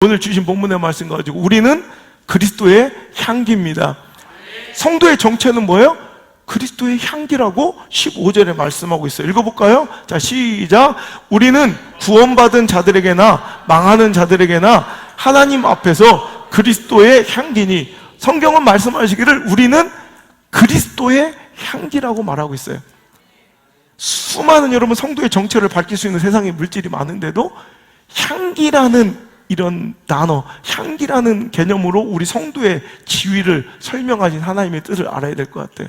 오늘 주신 본문의 말씀 가지고 우리는 그리스도의 향기입니다. 성도의 정체는 뭐예요? 그리스도의 향기라고 15절에 말씀하고 있어요. 읽어볼까요? 자, 시작. 우리는 구원받은 자들에게나 망하는 자들에게나 하나님 앞에서 그리스도의 향기니. 성경은 말씀하시기를 우리는 그리스도의 향기라고 말하고 있어요. 수많은 여러분 성도의 정체를 밝힐 수 있는 세상에 물질이 많은데도 향기라는 이런 단어, 향기라는 개념으로 우리 성도의 지위를 설명하신 하나님의 뜻을 알아야 될 것 같아요.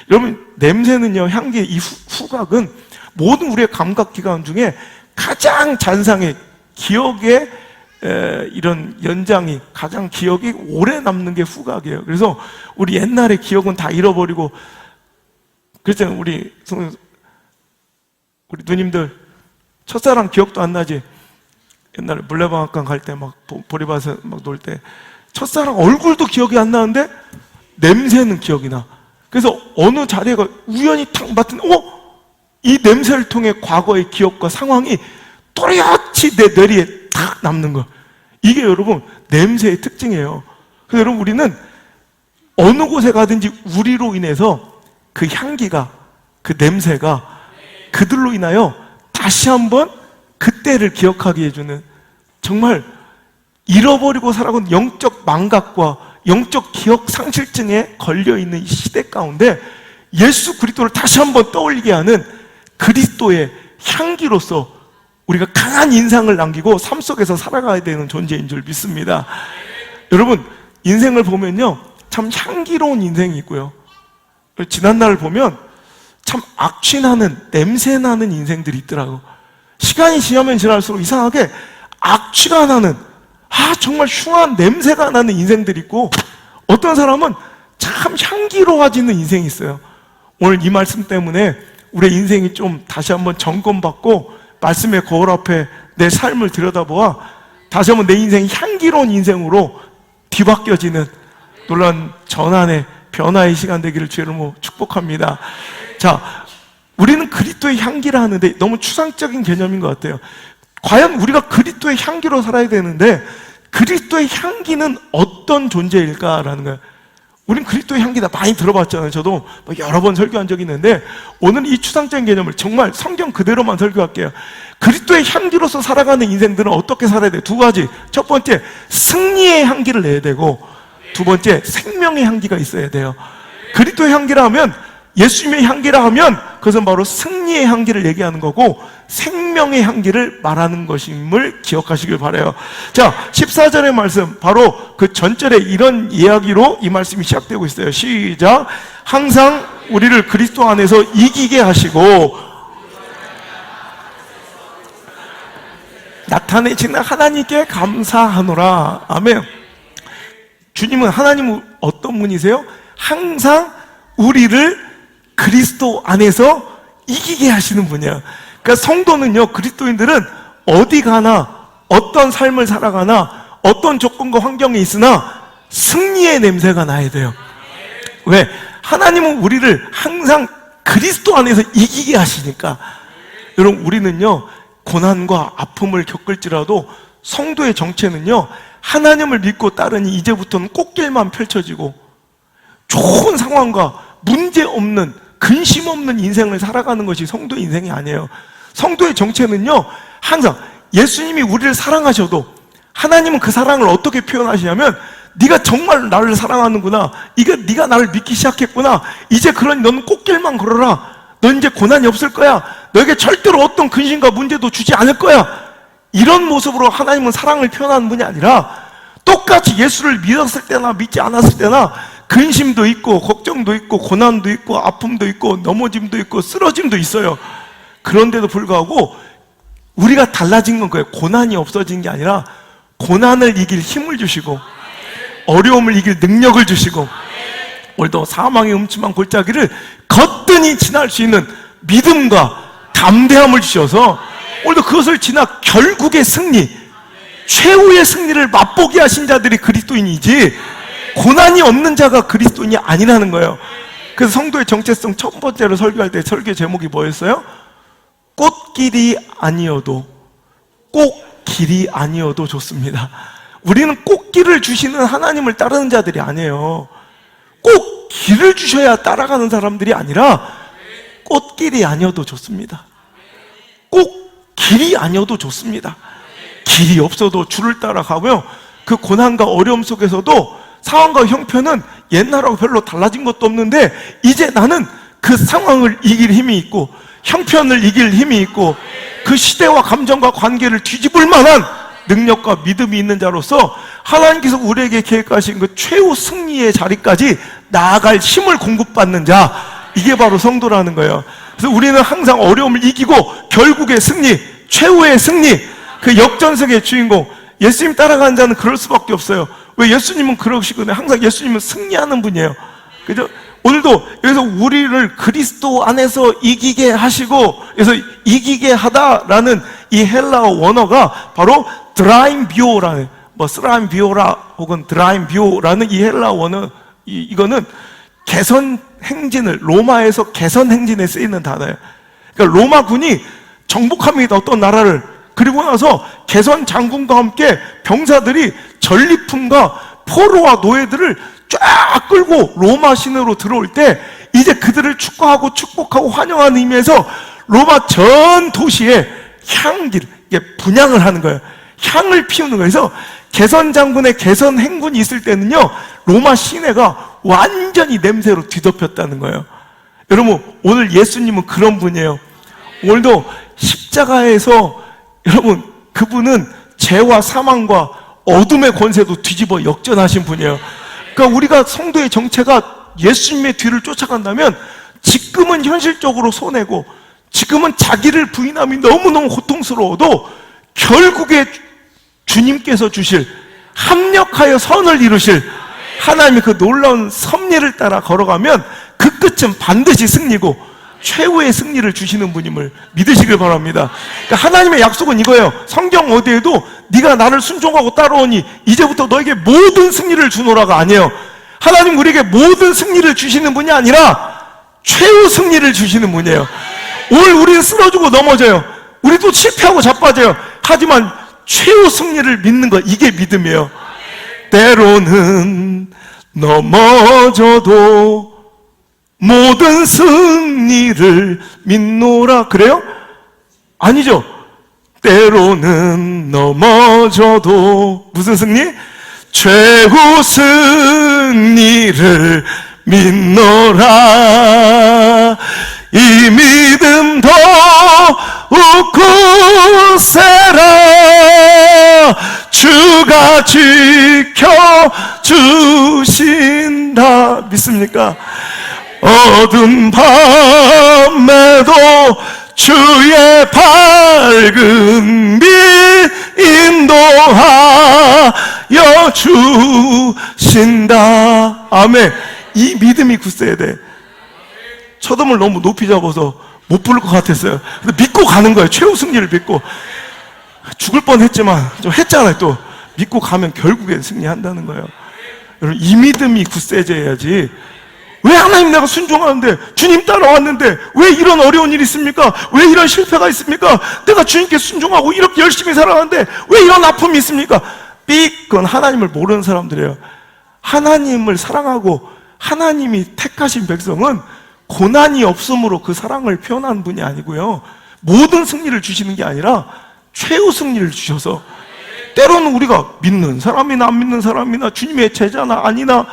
여러분, 냄새는요, 향기의 이 후각은 모든 우리의 감각기관 중에 가장 잔상의 기억의 이런 연장이, 가장 기억이 오래 남는 게 후각이에요. 그래서 우리 옛날의 기억은 다 잃어버리고, 그랬잖아요. 우리 누님들 첫사랑 기억도 안 나지? 옛날에 물레방앗간 갈 때 막 보리밭에 막 놀 때 첫사랑 얼굴도 기억이 안 나는데 냄새는 기억이 나. 그래서 어느 자리가 우연히 탁 맡은 이 냄새를 통해 과거의 기억과 상황이 또렷이 내 뇌리에 탁 남는 거. 이게 여러분 냄새의 특징이에요. 그래서 여러분 우리는 어느 곳에 가든지 우리로 인해서 그 향기가, 그 냄새가 그들로 인하여 다시 한번 그때를 기억하게 해주는, 정말 잃어버리고 살아온 영적 망각과 영적 기억 상실증에 걸려있는 이 시대 가운데 예수 그리스도를 다시 한번 떠올리게 하는 그리스도의 향기로서 우리가 강한 인상을 남기고 삶 속에서 살아가야 되는 존재인 줄 믿습니다. 여러분, 인생을 보면요, 참 향기로운 인생이 있고요, 지난날을 보면 참 악취나는, 냄새나는 인생들이 있더라고. 시간이 지나면 지날수록 이상하게 악취가 나는, 정말 흉한 냄새가 나는 인생들이 있고, 어떤 사람은 참 향기로워지는 인생이 있어요. 오늘 이 말씀 때문에 우리의 인생이 좀 다시 한번 점검받고 말씀의 거울 앞에 내 삶을 들여다보아 다시 한번 내 인생이 향기로운 인생으로 뒤바뀌어지는 놀라운 전환의 변화의 시간 되기를 주의 이름으로 축복합니다. 자, 우리는 그리스도의 향기라 하는데 너무 추상적인 개념인 것 같아요. 과연 우리가 그리스도의 향기로 살아야 되는데 그리스도의 향기는 어떤 존재일까라는 거예요. 우린 그리스도의 향기다 많이 들어봤잖아요. 저도 여러 번 설교한 적이 있는데 오늘 이 추상적인 개념을 정말 성경 그대로만 설교할게요. 그리스도의 향기로서 살아가는 인생들은 어떻게 살아야 돼요? 두 가지. 첫 번째, 승리의 향기를 내야 되고, 두 번째, 생명의 향기가 있어야 돼요. 그리스도의 향기라 하면, 예수님의 향기라 하면 그것은 바로 승리의 향기를 얘기하는 거고 생명의 향기를 말하는 것임을 기억하시길 바라요. 자, 14절의 말씀, 바로 그 전절에 이런 이야기로 이 말씀이 시작되고 있어요. 시작. 항상 우리를 그리스도 안에서 이기게 하시고 나타내시는 하나님께 감사하노라. 아멘. 주님은, 하나님은 어떤 분이세요? 항상 우리를 그리스도 안에서 이기게 하시는 분이야. 그러니까 성도는요, 그리스도인들은 어디 가나, 어떤 삶을 살아가나, 어떤 조건과 환경에 있으나 승리의 냄새가 나야 돼요. 왜? 하나님은 우리를 항상 그리스도 안에서 이기게 하시니까. 여러분, 우리는요, 고난과 아픔을 겪을지라도 성도의 정체는요, 하나님을 믿고 따르니 이제부터는 꽃길만 펼쳐지고 좋은 상황과 문제 없는, 근심 없는 인생을 살아가는 것이 성도의 인생이 아니에요. 성도의 정체는요, 항상 예수님이 우리를 사랑하셔도 하나님은 그 사랑을 어떻게 표현하시냐면, 네가 정말 나를 사랑하는구나, 네가 나를 믿기 시작했구나, 이제 그러니 너는 꽃길만 걸어라, 너 이제 고난이 없을 거야, 너에게 절대로 어떤 근심과 문제도 주지 않을 거야, 이런 모습으로 하나님은 사랑을 표현하는 분이 아니라 똑같이 예수를 믿었을 때나 믿지 않았을 때나 근심도 있고 걱정도 있고 고난도 있고 아픔도 있고 넘어짐도 있고 쓰러짐도 있어요. 그런데도 불구하고 우리가 달라진 건 거예요. 고난이 없어진 게 아니라 고난을 이길 힘을 주시고 어려움을 이길 능력을 주시고 오늘도 사망의 음침한 골짜기를 거뜬히 지날 수 있는 믿음과 담대함을 주셔서 오늘도 그것을 지나 결국의 승리, 최후의 승리를 맛보게 하신 자들이 그리스도인이지 고난이 없는 자가 그리스도인이 아니라는 거예요. 그래서 성도의 정체성 첫 번째로 설교할 때 설교 제목이 뭐였어요? 꽃길이 아니어도, 꼭 길이 아니어도 좋습니다. 우리는 꼭 길을 주시는 하나님을 따르는 자들이 아니에요. 꼭 길을 주셔야 따라가는 사람들이 아니라 꽃길이 아니어도 좋습니다. 꼭 길이 아니어도 좋습니다. 길이 없어도 줄을 따라가고요, 그 고난과 어려움 속에서도 상황과 형편은 옛날하고 별로 달라진 것도 없는데 이제 나는 그 상황을 이길 힘이 있고 형편을 이길 힘이 있고 그 시대와 감정과 관계를 뒤집을 만한 능력과 믿음이 있는 자로서 하나님께서 우리에게 계획하신 그 최후 승리의 자리까지 나아갈 힘을 공급받는 자, 이게 바로 성도라는 거예요. 그래서 우리는 항상 어려움을 이기고 결국의 승리, 최후의 승리, 그 역전승의 주인공, 예수님 따라가는 자는 그럴 수밖에 없어요. 왜? 예수님은 그러시거든요. 항상 예수님은 승리하는 분이에요. 그죠? 오늘도 여기서 우리를 그리스도 안에서 이기게 하시고, 그래서 이기게 하다라는 이 헬라어 원어가 바로 드라임비오라는, 스라임비오라 혹은 드라임비오라는 이 헬라어 원어, 이거는 개선 행진을, 로마에서 개선 행진에 쓰이는 단어예요. 그러니까 로마군이 정복합니다, 어떤 나라를. 그리고 나서 개선 장군과 함께 병사들이 전리품과 포로와 노예들을 쫙 끌고 로마 시내로 들어올 때 이제 그들을 축하하고 축복하고 환영하는 의미에서 로마 전 도시에 향기를, 분향을 하는 거예요. 향을 피우는 거예요. 그래서 개선 장군의 개선 행군이 있을 때는요, 로마 시내가 완전히 냄새로 뒤덮였다는 거예요. 여러분, 오늘 예수님은 그런 분이에요. 오늘도 십자가에서 여러분, 그분은 죄와 사망과 어둠의 권세도 뒤집어 역전하신 분이에요. 그러니까 우리가 성도의 정체가 예수님의 뒤를 쫓아간다면 지금은 현실적으로 손해고 지금은 자기를 부인함이 너무너무 고통스러워도 결국에 주님께서 주실, 합력하여 선을 이루실 하나님의 그 놀라운 섭리를 따라 걸어가면 그 끝은 반드시 승리고 최후의 승리를 주시는 분임을 믿으시길 바랍니다. 그러니까 하나님의 약속은 이거예요. 성경 어디에도 네가 나를 순종하고 따라오니 이제부터 너에게 모든 승리를 주노라가 아니에요. 하나님 우리에게 모든 승리를 주시는 분이 아니라 최후 승리를 주시는 분이에요. 오늘 우리는 쓰러지고 넘어져요. 우리도 실패하고 자빠져요. 하지만 최후 승리를 믿는 것, 이게 믿음이에요. 때로는 넘어져도 모든 승리를 믿노라. 그래요? 아니죠. 때로는 넘어져도 무슨 승리? 최후 승리를 믿노라. 이 믿음 더욱 굳세라. 주가 지켜주신다. 믿습니까? 어두운 밤에도 주의 밝은 빛 인도하여 주신다. 아멘. 이 믿음이 굳세야 돼. 초점을 너무 높이 잡아서 못 부를 것 같았어요. 근데 믿고 가는 거예요. 최후 승리를 믿고. 죽을 뻔 했지만 좀 했잖아요. 또 믿고 가면 결국엔 승리한다는 거예요. 여러분, 이 믿음이 굳세져야지. 왜 하나님 내가 순종하는데, 주님 따라왔는데 왜 이런 어려운 일이 있습니까? 왜 이런 실패가 있습니까? 내가 주님께 순종하고 이렇게 열심히 살아가는데 왜 이런 아픔이 있습니까? 그건 하나님을 모르는 사람들이에요. 하나님을 사랑하고 하나님이 택하신 백성은 고난이 없음으로 그 사랑을 표현하는 분이 아니고요, 모든 승리를 주시는 게 아니라 최후 승리를 주셔서, 때로는 우리가 믿는 사람이나 안 믿는 사람이나 주님의 제자나 아니나,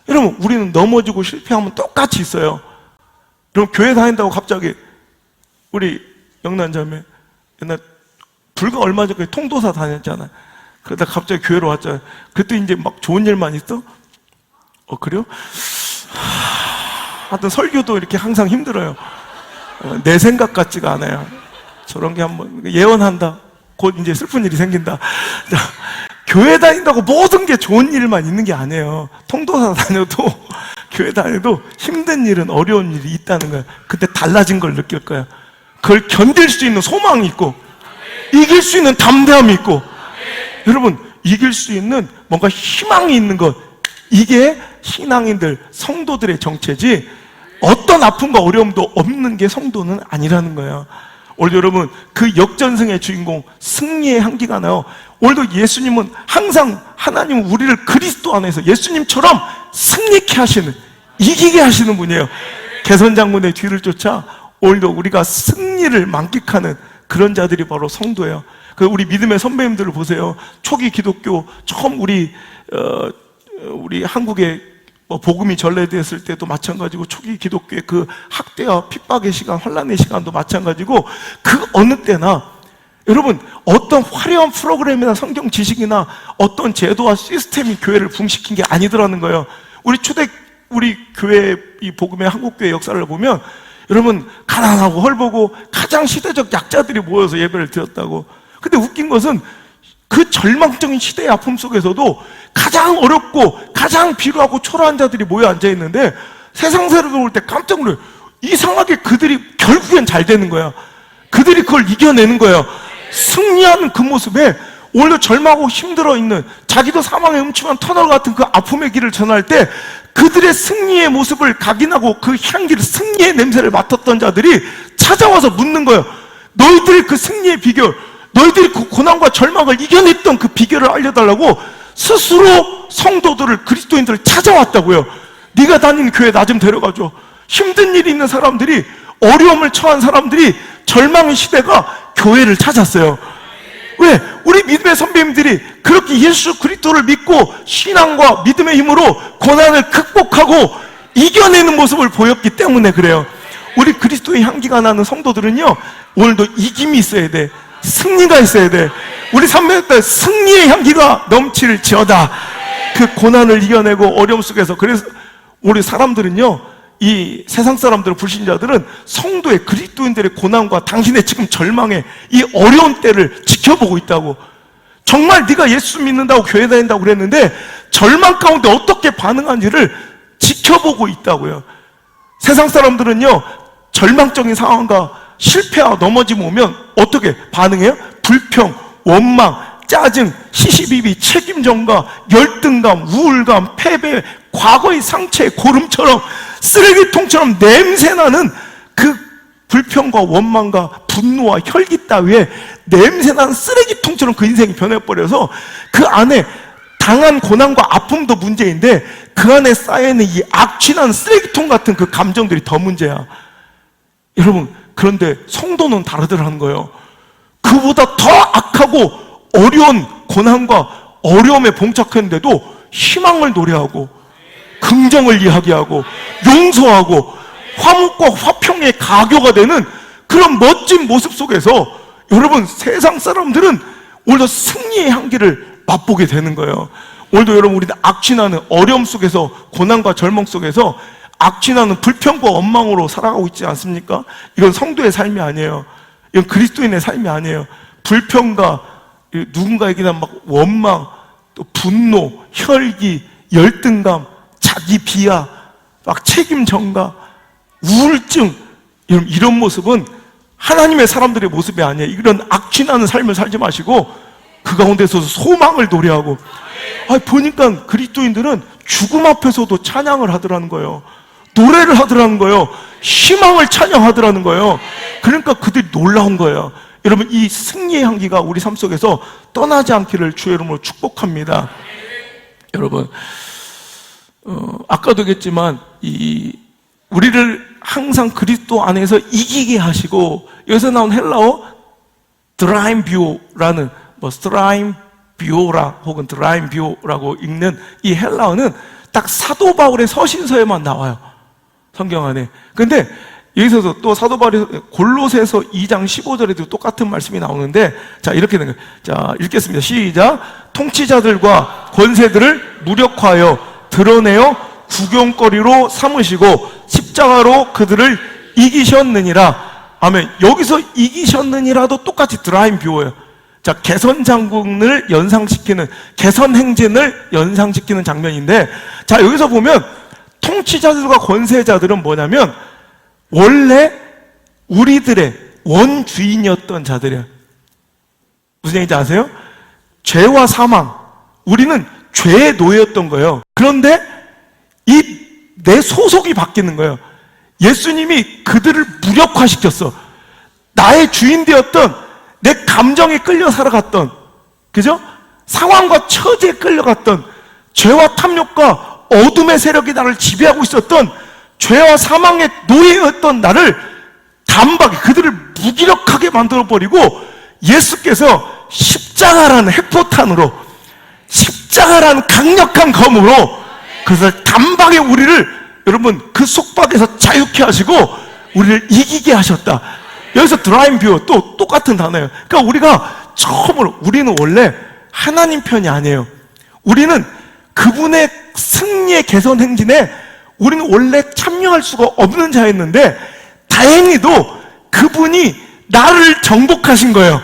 여러분, 우리는 넘어지고 실패하면 똑같이 있어요. 그럼 교회 다닌다고 갑자기, 우리 영란자매 옛날 불과 얼마 전에 통도사 다녔잖아요. 그러다 갑자기 교회로 왔잖아요. 그때 이제 막 좋은 일만 있어? 그래요? 하여튼 설교도 이렇게 항상 힘들어요. 내 생각 같지가 않아요. 저런 게 한번 예언한다, 곧 이제 슬픈 일이 생긴다. 교회 다닌다고 모든 게 좋은 일만 있는 게 아니에요. 통도사 다녀도, 교회 다녀도 힘든 일은, 어려운 일이 있다는 거예요. 그때 달라진 걸 느낄 거예요. 그걸 견딜 수 있는 소망이 있고, 이길 수 있는 담대함이 있고, 여러분, 이길 수 있는 뭔가 희망이 있는 것, 이게 신앙인들, 성도들의 정체지, 어떤 아픔과 어려움도 없는 게 성도는 아니라는 거예요. 오늘 여러분 그 역전승의 주인공 승리의 향기가 나요. 오늘도 예수님은 항상 하나님은 우리를 그리스도 안에서 예수님처럼 승리케 하시는, 이기게 하시는 분이에요. 개선장군의 뒤를 쫓아 오늘도 우리가 승리를 만끽하는 그런 자들이 바로 성도예요. 그 우리 믿음의 선배님들을 보세요. 초기 기독교 처음 우리 한국에 복음이 전래됐을 때도 마찬가지고 초기 기독교의 그 학대와 핍박의 시간, 환란의 시간도 마찬가지고 그 어느 때나 여러분 어떤 화려한 프로그램이나 성경 지식이나 어떤 제도와 시스템이 교회를 붕시킨 게 아니더라는 거예요. 우리 교회 이 복음의 한국교회 역사를 보면 여러분 가난하고 헐보고 가장 시대적 약자들이 모여서 예배를 드렸다고. 근데 웃긴 것은 그 절망적인 시대의 아픔 속에서도 가장 어렵고 가장 비루하고 초라한 자들이 모여 앉아 있는데 세상 세력을 볼 때 깜짝 놀라요. 이상하게 그들이 결국엔 잘 되는 거야. 그들이 그걸 이겨내는 거예요. 승리하는 그 모습에 오히려 절망하고 힘들어 있는 자기도 사망의 음침한 터널 같은 그 아픔의 길을 전할 때 그들의 승리의 모습을 각인하고 그 향기를, 승리의 냄새를 맡았던 자들이 찾아와서 묻는 거예요. 너희들이 그 승리의 비결, 너희들이 그 고난과 절망을 이겨냈던 그 비결을 알려달라고 스스로 성도들을, 그리스도인들을 찾아왔다고요. 네가 다니는 교회 나 좀 데려가줘. 힘든 일이 있는 사람들이, 어려움을 처한 사람들이, 절망의 시대가 교회를 찾았어요. 왜? 우리 믿음의 선배님들이 그렇게 예수 그리스도를 믿고 신앙과 믿음의 힘으로 고난을 극복하고 이겨내는 모습을 보였기 때문에 그래요. 우리 그리스도의 향기가 나는 성도들은요, 오늘도 이김이 있어야 돼. 승리가 있어야 돼. 우리 선배들 승리의 향기가 넘칠지어다. 그 고난을 이겨내고 어려움 속에서. 그래서 우리 사람들은요, 이 세상 사람들은, 불신자들은 성도의, 그리스도인들의 고난과 당신의 지금 절망의 이 어려운 때를 지켜보고 있다고. 정말 네가 예수 믿는다고 교회 다닌다고 그랬는데 절망 가운데 어떻게 반응하는지를 지켜보고 있다고요. 세상 사람들은요, 절망적인 상황과 실패와 넘어짐 오면 어떻게 반응해요? 불평, 원망, 짜증, 시시비비, 책임전가, 열등감, 우울감, 패배, 과거의 상처의 고름처럼 쓰레기통처럼 냄새나는 그 불평과 원망과 분노와 혈기 따위에 냄새나는 쓰레기통처럼 그 인생이 변해버려서 그 안에 당한 고난과 아픔도 문제인데 그 안에 쌓여있는 이 악취난 쓰레기통 같은 그 감정들이 더 문제야. 여러분, 그런데 성도는 다르더라는 거예요. 그보다 더 악하고 어려운 고난과 어려움에 봉착했는데도 희망을 노래하고 긍정을 이야기하고 용서하고 화목과 화평의 가교가 되는 그런 멋진 모습 속에서 여러분, 세상 사람들은 오히려 승리의 향기를 맛보게 되는 거예요. 오늘도 여러분, 우리는 악취나는 어려움 속에서, 고난과 절망 속에서 악취나는 불평과 원망으로 살아가고 있지 않습니까? 이건 성도의 삶이 아니에요. 이건 그리스도인의 삶이 아니에요. 불평과 누군가에게는 막 원망, 또 분노, 혈기, 열등감, 자기 비하, 막 책임 전가, 우울증, 이런 모습은 하나님의 사람들의 모습이 아니에요. 이런 악취나는 삶을 살지 마시고 그 가운데서 소망을 노래하고. 보니까 그리스도인들은 죽음 앞에서도 찬양을 하더라는 거예요. 노래를 하더라는 거예요. 희망을 찬양하더라는 거예요. 그러니까 그들이 놀라운 거예요. 여러분, 이 승리의 향기가 우리 삶 속에서 떠나지 않기를 주의 이름으로 축복합니다. 여러분, 아까도 얘기했지만 우리를 항상 그리스도 안에서 이기게 하시고, 여기서 나온 헬라어 드라임비오라는, 스트라임비오라 혹은 드라임비오라고 읽는 이 헬라어는 딱 사도 바울의 서신서에만 나와요, 성경 안에. 근데 여기서도 또 사도 바울이 골로새서 2장 15절에도 똑같은 말씀이 나오는데, 자, 이렇게 된 거예요. 자, 읽겠습니다. 시작. 통치자들과 권세들을 무력화하여 드러내어 구경거리로 삼으시고 십자가로 그들을 이기셨느니라. 아멘. 여기서 이기셨느니라도 똑같이 드라임 뷰어예요. 자, 개선 장군을 연상시키는, 개선 행진을 연상시키는 장면인데, 자, 여기서 보면 통치자들과 권세자들은 뭐냐면 원래 우리들의 원주인이었던 자들이에요. 무슨 얘기인지 아세요? 죄와 사망, 우리는 죄의 노예였던 거예요. 그런데 내 소속이 바뀌는 거예요. 예수님이 그들을 무력화시켰어. 나의 주인 되었던, 내 감정에 끌려 살아갔던, 그죠? 상황과 처지에 끌려갔던, 죄와 탐욕과 어둠의 세력이 나를 지배하고 있었던, 죄와 사망의 노예였던 나를 단박에 그들을 무기력하게 만들어버리고 예수께서 십자가라는 핵포탄으로, 십자가라는 강력한 검으로 그래서 단박에 우리를, 여러분, 그 속박에서 자유케 하시고 우리를 이기게 하셨다. 여기서 드라임 뷰어 또 똑같은 단어예요. 그러니까 우리가 처음으로, 우리는 원래 하나님 편이 아니에요. 우리는 그분의 승리의 개선 행진에 우리는 원래 참여할 수가 없는 자였는데, 다행히도 그분이 나를 정복하신 거예요.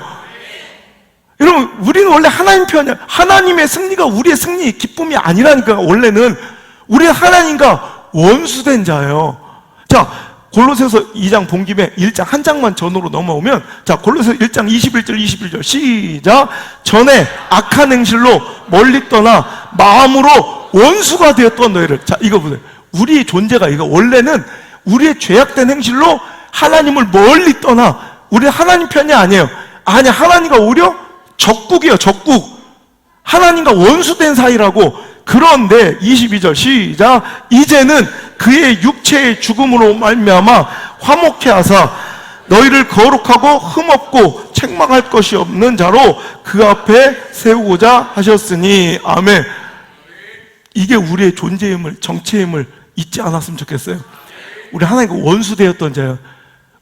여러분, 우리는 원래 하나님 편이야. 하나님의 승리가 우리의 승리, 기쁨이 아니라니까. 원래는 우리 하나님과 원수된 자예요. 자, 골로새서 2장 본 김에 1장 한 장만 전으로 넘어오면, 자, 골로새서 1장 21절 시작. 전에 악한 행실로 멀리 떠나 마음으로 원수가 되었던 너희를. 자, 이거 보세요. 우리의 존재가 이거, 원래는 우리의 죄악된 행실로 하나님을 멀리 떠나, 우리 하나님 편이 아니에요. 아니, 하나님과 오히려 적국이에요. 적국. 하나님과 원수된 사이라고. 그런데 22절 시작. 이제는 그의 육체의 죽음으로 말미암아 화목케 하사 너희를 거룩하고 흠없고 책망할 것이 없는 자로 그 앞에 세우고자 하셨으니. 아멘. 이게 우리의 존재임을, 정체임을 잊지 않았으면 좋겠어요. 우리 하나님과 원수되었던 자예요.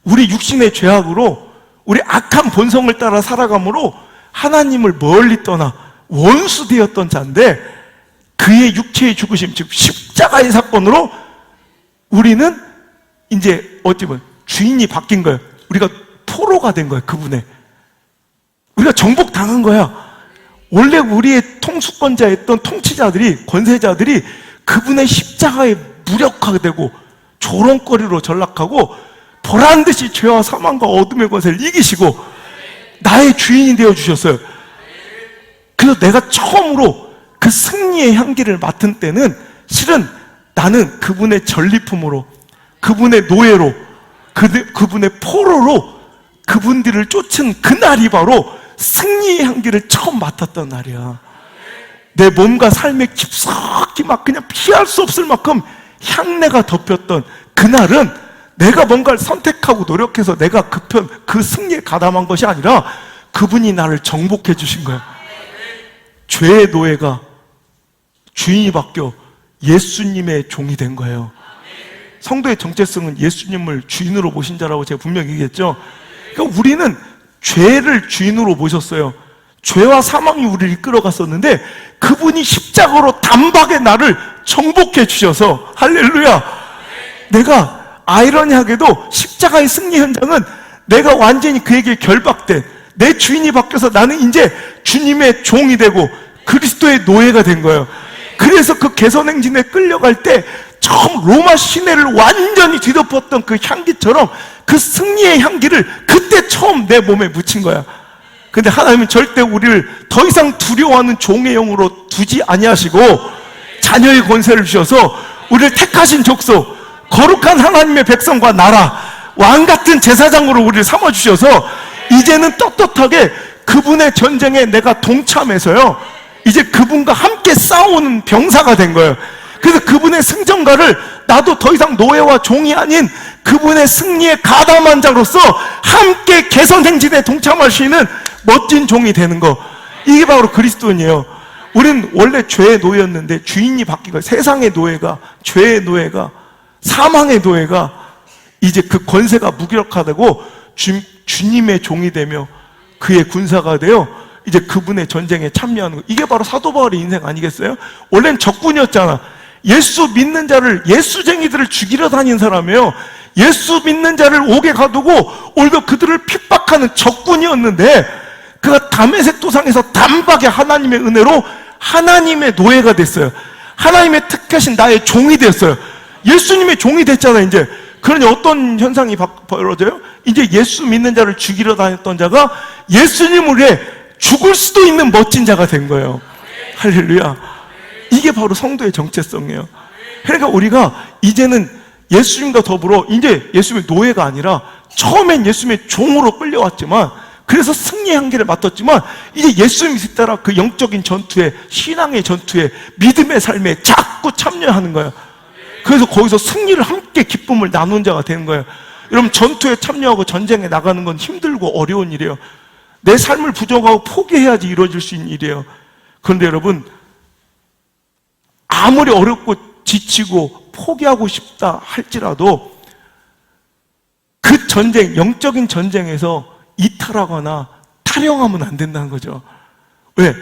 우리 육신의 죄악으로, 우리 악한 본성을 따라 살아감으로 하나님을 멀리 떠나 원수되었던 자인데, 그의 육체의 죽으심, 즉 십자가의 사건으로 우리는 이제 어찌 보면 주인이 바뀐 거예요. 우리가 포로가 된 거예요. 그분의. 우리가 정복당한 거야. 원래 우리의 통수권자였던 통치자들이, 권세자들이 그분의 십자가에 무력하게 되고 조롱거리로 전락하고 보란듯이 죄와 사망과 어둠의 권세를 이기시고 나의 주인이 되어주셨어요. 그래서 내가 처음으로 그 승리의 향기를 맡은 때는 실은 나는 그분의 전리품으로, 그분의 노예로, 그분의 포로로 그분들을 쫓은 그날이 바로 승리의 향기를 처음 맡았던 날이야. 내 몸과 삶에 깊숙이 막 그냥 피할 수 없을 만큼 향내가 덮였던 그날은 내가 뭔가를 선택하고 노력해서 내가 그 승리에 가담한 것이 아니라 그분이 나를 정복해 주신 거야. 죄의 노예가 주인이 바뀌어 예수님의 종이 된 거예요. 성도의 정체성은 예수님을 주인으로 모신 자라고 제가 분명히 얘기했죠. 그러니까 우리는 죄를 주인으로 모셨어요. 죄와 사망이 우리를 이끌어갔었는데 그분이 십자가로 단박에 나를 정복해 주셔서, 할렐루야. 내가 아이러니하게도 십자가의 승리 현장은 내가 완전히 그에게 결박된, 내 주인이 바뀌어서 나는 이제 주님의 종이 되고 그리스도의 노예가 된 거예요. 그래서 그 개선행진에 끌려갈 때 처음 로마 시내를 완전히 뒤덮었던 그 향기처럼 그 승리의 향기를 그때 처음 내 몸에 묻힌 거야. 근데 하나님은 절대 우리를 더 이상 두려워하는 종의 영으로 두지 아니하시고 자녀의 권세를 주셔서 우리를 택하신 족속, 거룩한 하나님의 백성과 나라, 왕같은 제사장으로 우리를 삼아주셔서 이제는 떳떳하게 그분의 전쟁에 내가 동참해서요, 이제 그분과 함께 싸우는 병사가 된 거예요. 그래서 그분의 승전가를 나도 더 이상 노예와 종이 아닌 그분의 승리에 가담한 자로서 함께 개선행진에 동참할 수 있는 멋진 종이 되는 거, 이게 바로 그리스도인이에요. 우린 원래 죄의 노예였는데 주인이 바뀌고 세상의 노예가, 죄의 노예가, 사망의 노예가 이제 그 권세가 무기력화되고 주님의 종이 되며 그의 군사가 되어 이제 그분의 전쟁에 참여하는 거. 이게 바로 사도 바울의 인생 아니겠어요? 원래는 적군이었잖아. 예수 믿는 자를, 예수쟁이들을 죽이러 다닌 사람이에요. 예수 믿는 자를 옥에 가두고 오히려 그들을 핍박하는 적군이었는데 그가 다메섹 도상에서 단박에 하나님의 은혜로 하나님의 노예가 됐어요. 하나님의 택하신 나의 종이 됐어요. 예수님의 종이 됐잖아 이제. 그러니 어떤 현상이 벌어져요? 이제 예수 믿는 자를 죽이러 다녔던 자가 예수님을 위해 죽을 수도 있는 멋진 자가 된 거예요. 할렐루야. 이게 바로 성도의 정체성이에요. 그러니까 우리가 이제는 예수님과 더불어 이제 예수님의 노예가 아니라 처음엔 예수님의 종으로 끌려왔지만 그래서 승리의 향기를 맡았지만 이제 예수님이 따라 그 영적인 전투에, 신앙의 전투에, 믿음의 삶에 자꾸 참여하는 거예요. 그래서 거기서 승리를 함께 기쁨을 나눈 자가 되는 거예요. 여러분, 전투에 참여하고 전쟁에 나가는 건 힘들고 어려운 일이에요. 내 삶을 부정하고 포기해야지 이루어질 수 있는 일이에요. 그런데 여러분, 아무리 어렵고 지치고 포기하고 싶다 할지라도 그 전쟁, 영적인 전쟁에서 이탈하거나 탈영하면 안 된다는 거죠. 왜?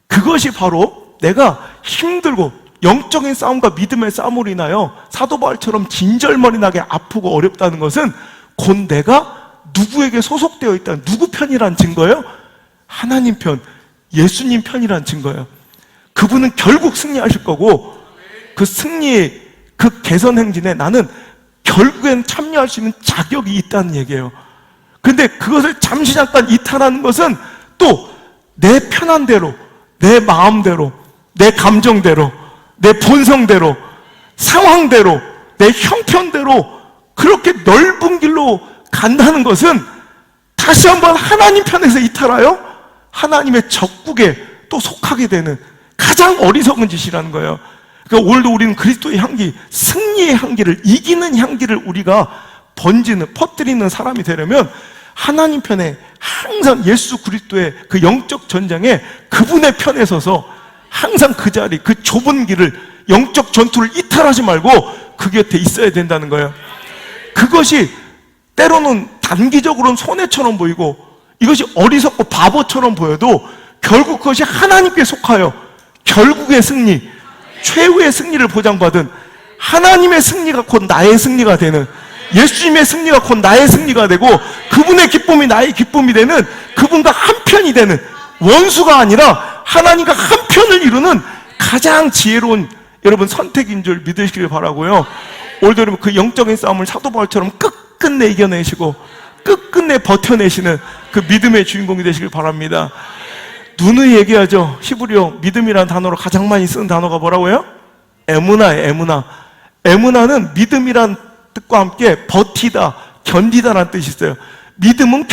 그것이 바로 내가 힘들고 영적인 싸움과 믿음의 싸움으로 인하여 사도 바울처럼 진절머리나게 아프고 어렵다는 것은 곧 내가 누구에게 소속되어 있다, 누구 편이란 증거예요? 하나님 편, 예수님 편이란 증거예요. 그분은 결국 승리하실 거고 그 승리의 그 개선 행진에 나는 결국엔 참여할 수 있는 자격이 있다는 얘기예요. 근데 그것을 잠시 잠깐 이탈하는 것은 또 내 편한 대로, 내 마음대로, 내 감정대로, 내 본성대로, 상황대로, 내 형편대로 그렇게 넓은 길로 간다는 것은 다시 한번 하나님 편에서 이탈하여 하나님의 적국에 또 속하게 되는 가장 어리석은 짓이라는 거예요. 그러니까 오늘도 우리는 그리스도의 향기, 승리의 향기를, 이기는 향기를 우리가 번지는, 퍼뜨리는 사람이 되려면 하나님 편에 항상 예수 그리스도의 그 영적 전장에 그분의 편에 서서 항상 그 자리, 그 좁은 길을, 영적 전투를 이탈하지 말고 그 곁에 있어야 된다는 거예요. 그것이 때로는 단기적으로는 손해처럼 보이고 이것이 어리석고 바보처럼 보여도 결국 그것이 하나님께 속하여 결국의 승리, 최후의 승리를 보장받은 하나님의 승리가 곧 나의 승리가 되는, 예수님의 승리가 곧 나의 승리가 되고 그분의 기쁨이 나의 기쁨이 되는, 그분과 한편이 되는, 원수가 아니라 하나님과 한편을 이루는 가장 지혜로운 여러분 선택인 줄 믿으시길 바라고요. 오늘도 여러분 그 영적인 싸움을 사도 바울처럼 끝끝내 이겨내시고 끝끝내 버텨내시는 그 믿음의 주인공이 되시길 바랍니다. 누누이 얘기하죠. 히브리어 믿음이라는 단어로 가장 많이 쓰는 단어가 뭐라고요? 에무나예요. 에무나. 에무나는 믿음이란 뜻과 함께 버티다, 견디다라는 뜻이 있어요. 믿음은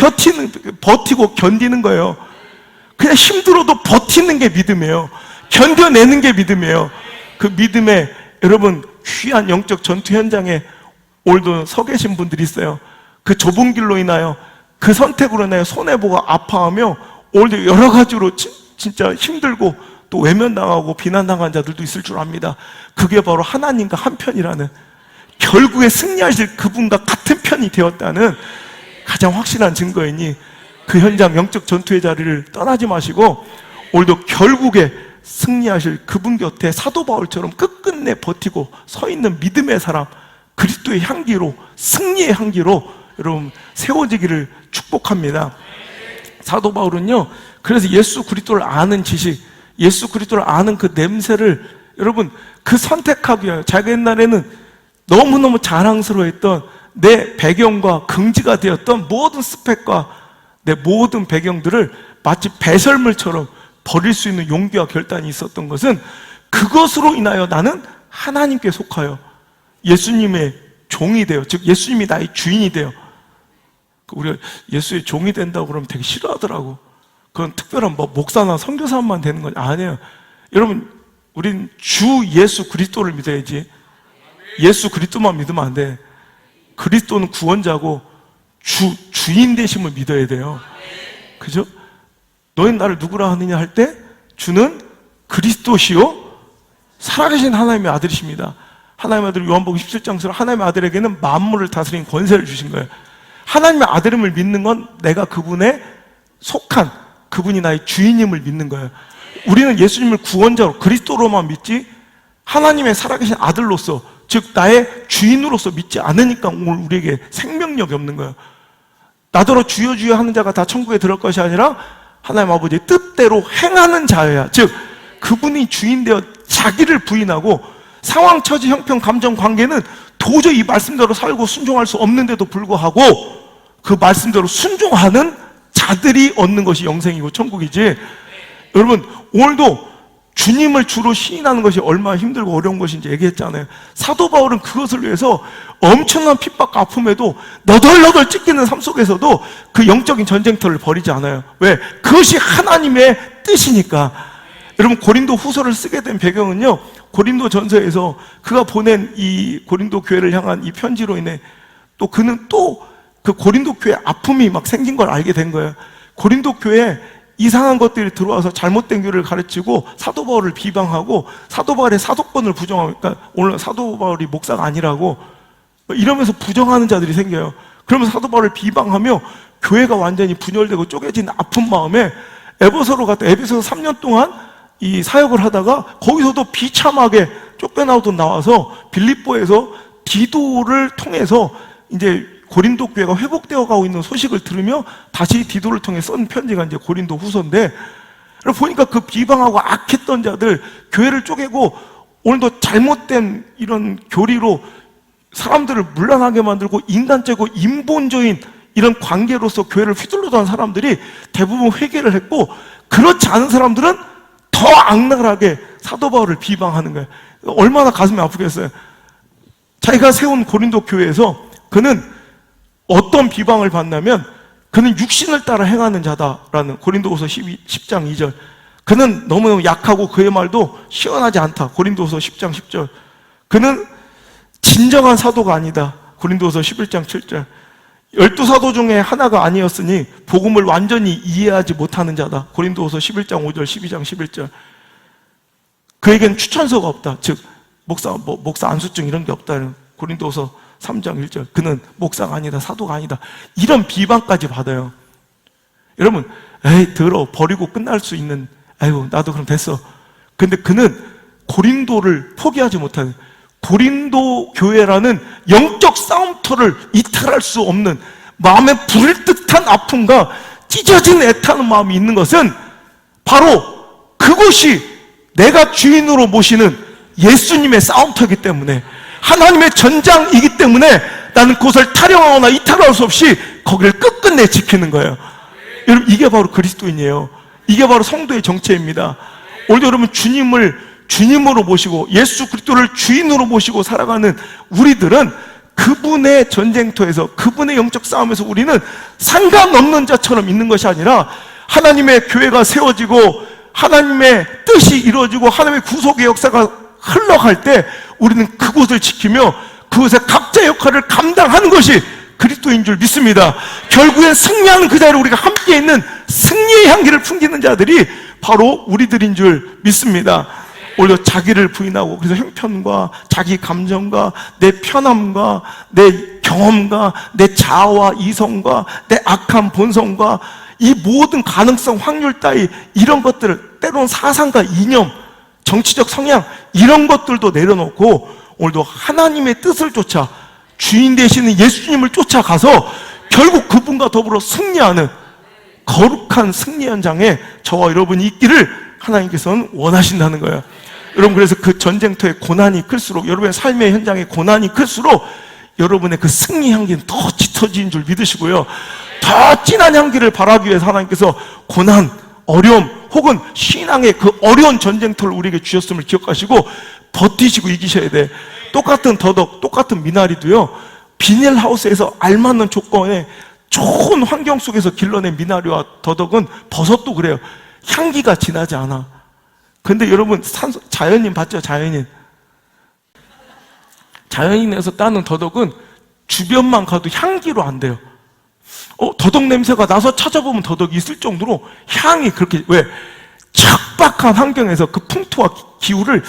버티고 견디는 거예요. 그냥 힘들어도 버티는 게 믿음이에요. 견뎌내는 게 믿음이에요. 그 믿음에 여러분 귀한 영적 전투 현장에 오늘도 서 계신 분들이 있어요. 그 좁은 길로 인하여, 그 선택으로 인하여 손해보고 아파하며 오늘도 여러 가지로 진짜 힘들고 또 외면당하고 비난당한 자들도 있을 줄 압니다. 그게 바로 하나님과 한편이라는, 결국에 승리하실 그분과 같은 편이 되었다는 가장 확실한 증거이니 그 현장 영적 전투의 자리를 떠나지 마시고 오늘도 결국에 승리하실 그분 곁에 사도 바울처럼 끝끝내 버티고 서 있는 믿음의 사람, 그리스도의 향기로, 승리의 향기로 여러분 세워지기를 축복합니다. 사도 바울은요, 그래서 예수 그리스도를 아는 지식, 예수 그리스도를 아는 그 냄새를 여러분 그 선택하기 위하여 자기 옛날에는 너무너무 자랑스러워했던 내 배경과 긍지가 되었던 모든 스펙과 내 모든 배경들을 마치 배설물처럼 버릴 수 있는 용기와 결단이 있었던 것은 그것으로 인하여 나는 하나님께 속하여 예수님의 종이 되어, 즉 예수님이 나의 주인이 되어. 우리가 예수의 종이 된다고 그러면 되게 싫어하더라고. 그건 특별한 뭐 목사나 선교사만 되는 건 아니에요. 여러분, 우린 주 예수 그리스도를 믿어야지 예수 그리스도만 믿으면 안 돼. 그리스도는 구원자고 주인 되심을 믿어야 돼요. 그죠? 너희는 나를 누구라 하느냐 할 때 주는 그리스도시요 살아계신 하나님의 아들이십니다. 하나님의 아들, 요한복음 17장처럼 하나님의 아들에게는 만물을 다스리는 권세를 주신 거예요. 하나님의 아들임을 믿는 건 내가 그분에 속한, 그분이 나의 주인임을 믿는 거예요. 우리는 예수님을 구원자로, 그리스도로만 믿지 하나님의 살아계신 아들로서, 즉 나의 주인으로서 믿지 않으니까 오늘 우리에게 생명력이 없는 거예요. 나더러 주여 주여 하는 자가 다 천국에 들어갈 것이 아니라 하나님 아버지의 뜻대로 행하는 자여야, 즉 그분이 주인 되어 자기를 부인하고 상황, 처지, 형편, 감정, 관계는 도저히 이 말씀대로 살고 순종할 수 없는데도 불구하고 그 말씀대로 순종하는 자들이 얻는 것이 영생이고 천국이지. 여러분, 오늘도 주님을 주로 시인하는 것이 얼마나 힘들고 어려운 것인지 얘기했잖아요. 사도 바울은 그것을 위해서 엄청난 핍박과 아픔에도 너덜너덜 찢기는 삶 속에서도 그 영적인 전쟁터를 벌이지 않아요. 왜? 그것이 하나님의 뜻이니까. 여러분, 고린도 후서를 쓰게 된 배경은요, 고린도 전서에서 그가 보낸 이 고린도 교회를 향한 이 편지로 인해 또 그는 또 그 고린도 교회에 아픔이 막 생긴 걸 알게 된 거예요. 고린도 교회에 이상한 것들이 들어와서 잘못된 교리를 가르치고 사도 바울을 비방하고 사도 바울의 사도권을 부정하고, 그러니까 오늘 사도 바울이 목사가 아니라고 이러면서 부정하는 자들이 생겨요. 그러면서 사도 바울을 비방하며 교회가 완전히 분열되고 쪼개진 아픈 마음에 에베소로 갔다 에베소서 3년 동안 이 사역을 하다가 거기서도 비참하게 쫓겨나오던 나와서 빌립보에서 디도를 통해서 이제 고린도 교회가 회복되어 가고 있는 소식을 들으며 다시 디도를 통해 쓴 편지가 이제 고린도 후서인데, 보니까 그 비방하고 악했던 자들, 교회를 쪼개고 오늘도 잘못된 이런 교리로 사람들을 문란하게 만들고 인간적이고 인본주의인 이런 관계로서 교회를 휘둘러던 사람들이 대부분 회개를 했고, 그렇지 않은 사람들은 더 악랄하게 사도 바울을 비방하는 거예요. 얼마나 가슴이 아프겠어요. 자기가 세운 고린도 교회에서 그는 어떤 비방을 받냐면, 그는 육신을 따라 행하는 자다라는 고린도후서 10장 2절. 그는 너무너무 약하고 그의 말도 시원하지 않다. 고린도후서 10장 10절. 그는 진정한 사도가 아니다. 고린도후서 11장 7절. 12사도 중에 하나가 아니었으니 복음을 완전히 이해하지 못하는 자다. 고린도후서 11장 5절, 12장 11절. 그에겐 추천서가 없다. 즉 목사 안수증 이런 게 없다. 고린도후서 3장 1절. 그는 목사가 아니다, 사도가 아니다. 이런 비방까지 받아요. 여러분, 에이 더러워, 버리고 끝날 수 있는, 아이고 나도 그럼 됐어. 근데 그는 고린도를 포기하지 못하는, 고린도 교회라는 영적 싸움터를 이탈할 수 없는 마음에 부를 듯한 아픔과 찢어진 애타는 마음이 있는 것은 바로 그곳이 내가 주인으로 모시는 예수님의 싸움터이기 때문에, 하나님의 전장이기 때문에 나는 그것을 타령하거나 이탈할 수 없이 거기를 끝끝내 지키는 거예요. 여러분, 이게 바로 그리스도인이에요. 이게 바로 성도의 정체입니다. 오늘 여러분, 주님을 주님으로 모시고 예수 그리스도를 주인으로 모시고 살아가는 우리들은 그분의 전쟁터에서, 그분의 영적 싸움에서 우리는 상관없는 자처럼 있는 것이 아니라 하나님의 교회가 세워지고 하나님의 뜻이 이루어지고 하나님의 구속의 역사가 흘러갈 때 우리는 그곳을 지키며 그곳의 각자의 역할을 감당하는 것이 그리스도인 줄 믿습니다. 결국엔 승리하는 그 자리에 우리가 함께 있는 승리의 향기를 풍기는 자들이 바로 우리들인 줄 믿습니다. 오히려 자기를 부인하고, 그래서 형편과 자기 감정과 내 편함과 내 경험과 내 자아와 이성과 내 악한 본성과 이 모든 가능성, 확률 따위 이런 것들을, 때로는 사상과 이념, 정치적 성향 이런 것들도 내려놓고 오늘도 하나님의 뜻을 쫓아 주인 되시는 예수님을 쫓아가서 결국 그분과 더불어 승리하는 거룩한 승리 현장에 저와 여러분이 있기를 하나님께서는 원하신다는 거예요. 여러분, 그래서 그 전쟁터의 고난이 클수록, 여러분의 삶의 현장의 고난이 클수록 여러분의 그 승리 향기는 더 짙어지는 줄 믿으시고요, 더 진한 향기를 바라기 위해서 하나님께서 고난, 어려움 혹은 신앙의 그 어려운 전쟁터를 우리에게 주셨음을 기억하시고 버티시고 이기셔야 돼. 똑같은 더덕, 똑같은 미나리도요, 비닐하우스에서 알맞는 조건에 좋은 환경 속에서 길러낸 미나리와 더덕은, 버섯도 그래요, 향기가 진하지 않아. 근데 여러분, 자연인 봤죠? 자연인에서 따는 더덕은 주변만 가도 향기로 안 돼요. 더덕 냄새가 나서 찾아보면 더덕이 있을 정도로 향이 그렇게, 왜? 척박한 환경에서 그 풍토와 기후를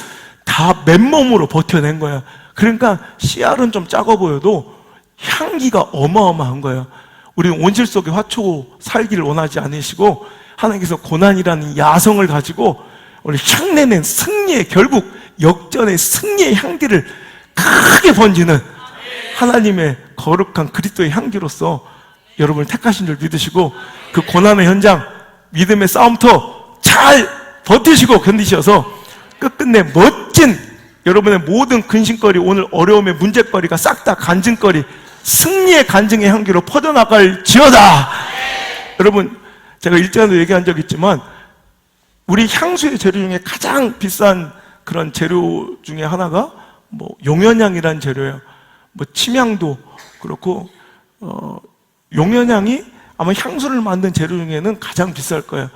다 맨몸으로 버텨낸 거야. 그러니까 씨알은 좀 작아 보여도 향기가 어마어마한 거예요. 우리는 온실 속에 화초 살기를 원하지 않으시고 하나님께서 고난이라는 야성을 가지고 우리 향내낸 승리의, 결국 역전의 승리의 향기를 크게 번지는 하나님의 거룩한 그리스도의 향기로서 여러분을 택하신 줄 믿으시고, 그 고난의 현장, 믿음의 싸움터 잘 버티시고 견디셔서 끝끝내 멋진 여러분의 모든 근심거리, 오늘 어려움의 문제거리가 싹 다 간증거리, 승리의 간증의 향기로 퍼져나갈 지어다. 여러분, 제가 일전에도 얘기한 적 있지만 우리 향수의 재료 중에 가장 비싼 그런 재료 중에 하나가 뭐 용연향이라는 재료예요. 뭐 침향도 그렇고 용연향이 아마 향수를 만든 재료 중에는 가장 비쌀 거예요.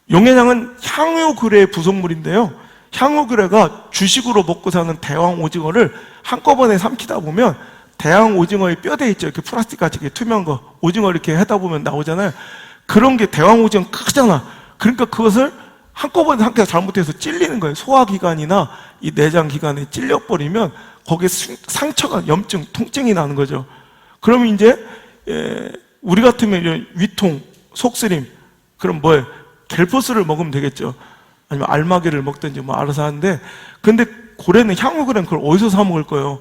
용연향은 향유그레의 부속물인데요. 향유그레가 주식으로 먹고 사는 대왕 오징어를 한꺼번에 삼키다 보면 대왕 오징어의 뼈대 있죠. 이렇게 플라스틱 같이 이렇게 투명한 거 오징어 이렇게 하다 보면 나오잖아요. 그런 게 대왕 오징어 크잖아. 그러니까 그것을 한꺼번에 삼켜서 잘못해서 찔리는 거예요. 소화기관이나 이 내장기관에 찔려버리면 거기에 상처가 염증, 통증이 나는 거죠. 그러면 이제 우리 같으면 이런 위통, 속쓰림, 그럼 뭐예요? 겔포스를 먹으면 되겠죠. 아니면 알마게를 먹든지 뭐 알아서 하는데, 근데 고래는 향유그레는 그걸 어디서 사 먹을 거예요?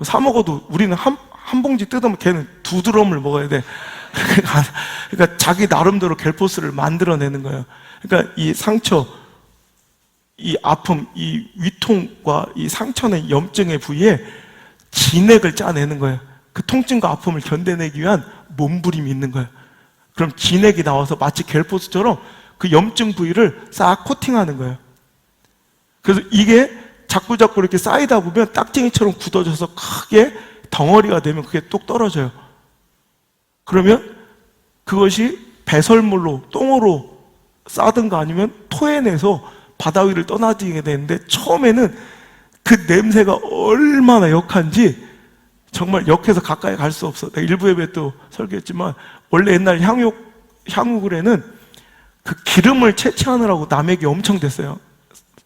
사 먹어도 우리는 한 봉지 뜯으면 걔는 2드럼을 먹어야 돼. 그러니까 자기 나름대로 겔포스를 만들어내는 거예요. 그러니까 이 상처, 이 아픔, 이 위통과 이 상처는 염증의 부위에 진액을 짜내는 거예요. 그 통증과 아픔을 견뎌내기 위한 몸부림이 있는 거예요. 그럼 진액이 나와서 마치 겔포스처럼 그 염증 부위를 싹 코팅하는 거예요. 그래서 이게 자꾸 이렇게 쌓이다 보면 딱쟁이처럼 굳어져서 크게 덩어리가 되면 그게 뚝 떨어져요. 그러면 그것이 배설물로, 똥으로 싸든가 아니면 토해내서 바다 위를 떠나지게 되는데, 처음에는 그 냄새가 얼마나 역한지 정말 역해서 가까이 갈 수 없어. 내가 일부 예배 또 설교했지만, 원래 옛날 향유그레는 그 기름을 채취하느라고 남에게 엄청 됐어요.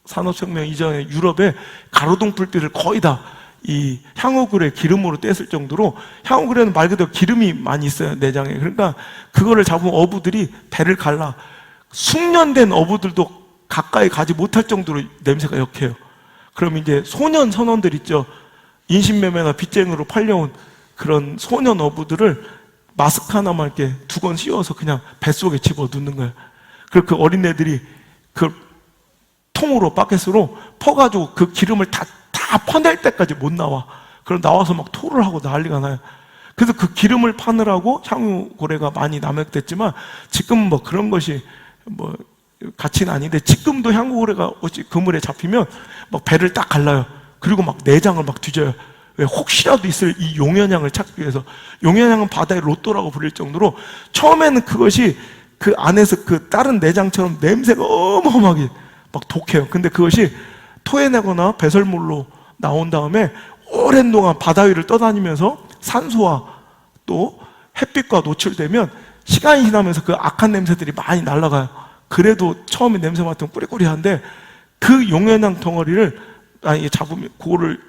산업혁명 이전에 유럽에 가로등 뿔들을 거의 다 이 향유그레 기름으로 뗐을 정도로, 향유그레는 말 그대로 기름이 많이 있어요, 내장에. 그러니까 그거를 잡으면 어부들이 배를 갈라. 숙련된 어부들도 가까이 가지 못할 정도로 냄새가 역해요. 그럼 이제 소년 선원들 있죠. 인신매매나 빚쟁이로 팔려온 그런 소년 어부들을 마스크 하나만 이렇게 두건 씌워서 그냥 뱃속에 집어 넣는 거예요. 그리고 그 어린애들이 그 통으로 바켓으로 퍼가지고 그 기름을 다 퍼낼 때까지 못 나와. 그럼 나와서 막 토를 하고 난리가 나요. 그래서 그 기름을 파느라고 향유고래가 많이 남획됐지만, 지금은 뭐 그런 것이 뭐 가치는 아닌데, 지금도 향유고래가 어찌 그물에 잡히면 막 배를 딱 갈라요. 그리고 막 내장을 막 뒤져요. 왜? 혹시라도 있을 이 용연향을 찾기 위해서. 용연향은 바다의 로또라고 불릴 정도로 처음에는 그것이 그 안에서 그 다른 내장처럼 냄새가 어마어마하게 막 독해요. 근데 그것이 토해내거나 배설물로 나온 다음에 오랜 동안 바다 위를 떠다니면서 산소와 또 햇빛과 노출되면 시간이 지나면서 그 악한 냄새들이 많이 날아가요. 그래도 처음에 냄새 맡으면 꾸리꾸리한데, 그 용연향 덩어리를 잡으면 그거를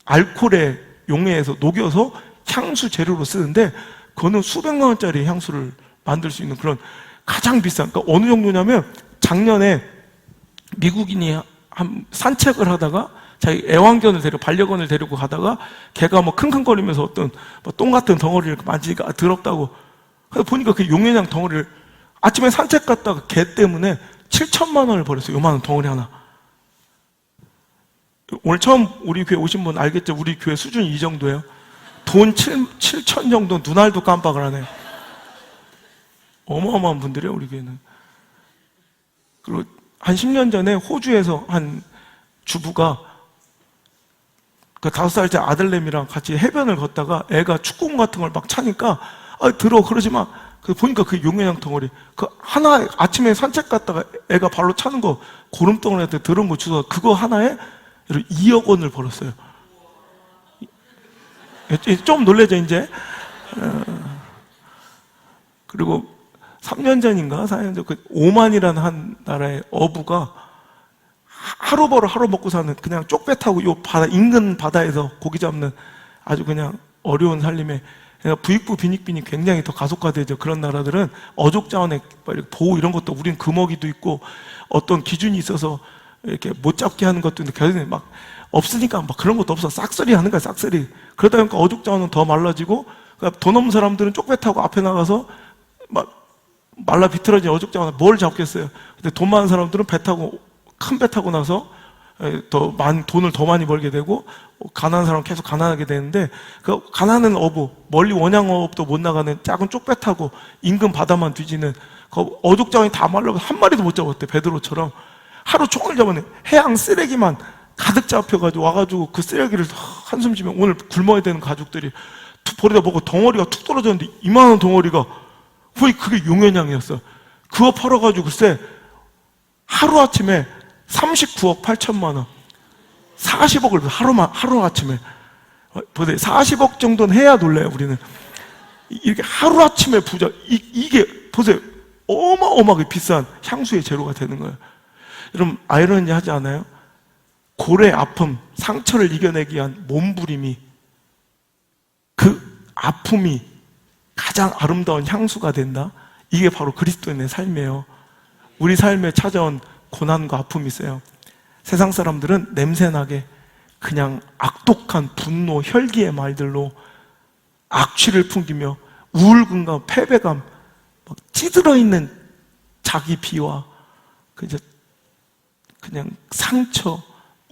알코올에 용해해서 녹여서 향수 재료로 쓰는데, 그거는 수백만 원짜리 향수를 만들 수 있는 그런 가장 비싼, 그러니까 어느 정도냐면, 작년에 미국인이 산책을 하다가 자기 애완견을 반려견을 데리고 가다가 걔가 뭐 킁킁거리면서 어떤 똥 같은 덩어리를 만지니까 더럽다고. 그래서 보니까 그 용연향 덩어리를 아침에 산책 갔다가 걔 때문에 7천만 원을 버렸어요. 요만한 덩어리 하나. 오늘 처음 우리 교회 오신 분 알겠죠? 우리 교회 수준이 이 정도예요. 돈 7천 정도 눈알도 깜빡을 하네요. 어마어마한 분들이에요, 우리 교회는. 그리고 한 10년 전에 호주에서 한 주부가 그 5살째 아들내미랑 같이 해변을 걷다가 애가 축구공 같은 걸 막 차니까, 들어, 그러지 마. 그래서 보니까 그 용연향 덩어리, 그 하나, 아침에 산책 갔다가 애가 발로 차는 거 고름덩어리한테 들은 거 주워, 그거 하나에 2억 원을 벌었어요. 좀 놀래죠, 이제? 그리고 3년 전인가 4년 전, 그 오만이라는 한 나라의 어부가 하루 벌어 하루 먹고 사는, 그냥 쪽배 타고 요 바다, 인근 바다에서 고기 잡는 아주 그냥 어려운 살림에, 부익부 빈익빈이 굉장히 더 가속화되죠. 그런 나라들은 어족자원의 보호 이런 것도, 우린 금어기도 있고 어떤 기준이 있어서 이렇게 못 잡게 하는 것도 있는데, 걔네는 막 없으니까 막 그런 것도 없어. 싹쓸이 하는 거야, 싹쓸이. 그러다 보니까 어족자원은 더 말라지고, 그러니까 돈 없는 사람들은 쪽배 타고 앞에 나가서 막 말라 비틀어진 어족자원은 뭘 잡겠어요. 근데 돈 많은 사람들은 배 타고, 큰 배 타고 나서 돈을 더 많이 벌게 되고, 가난한 사람은 계속 가난하게 되는데, 그 가난한 어부, 멀리 원양어업도 못 나가는 작은 쪽배 타고 인근 바다만 뒤지는 그 어족장이 다 말라서 한 마리도 못 잡았대. 베드로처럼 하루 종일 잡았네. 해양 쓰레기만 가득 잡혀가지고 와가지고 그 쓰레기를 한숨 쉬면 오늘 굶어야 되는 가족들이 툭 버리다 보고 덩어리가 툭 떨어졌는데 이만한 덩어리가 거의 그게 용연양이었어. 그거 팔아가지고 글쎄 하루아침에 39억 8천만 원 40억을 하루아침에 보세요. 40억 정도는 해야 놀래요. 우리는 이렇게 하루아침에 부자 이게 보세요. 어마어마하게 비싼 향수의 재료가 되는 거예요. 여러분 아이러니 하지 않아요? 고래 아픔, 상처를 이겨내기 위한 몸부림이 그 아픔이 가장 아름다운 향수가 된다? 이게 바로 그리스도인의 삶이에요. 우리 삶에 찾아온 고난과 아픔이 있어요. 세상 사람들은 냄새나게 그냥 악독한 분노, 혈기의 말들로 악취를 풍기며 우울감과 패배감, 막 찌들어 있는 자기 비와 그냥 상처,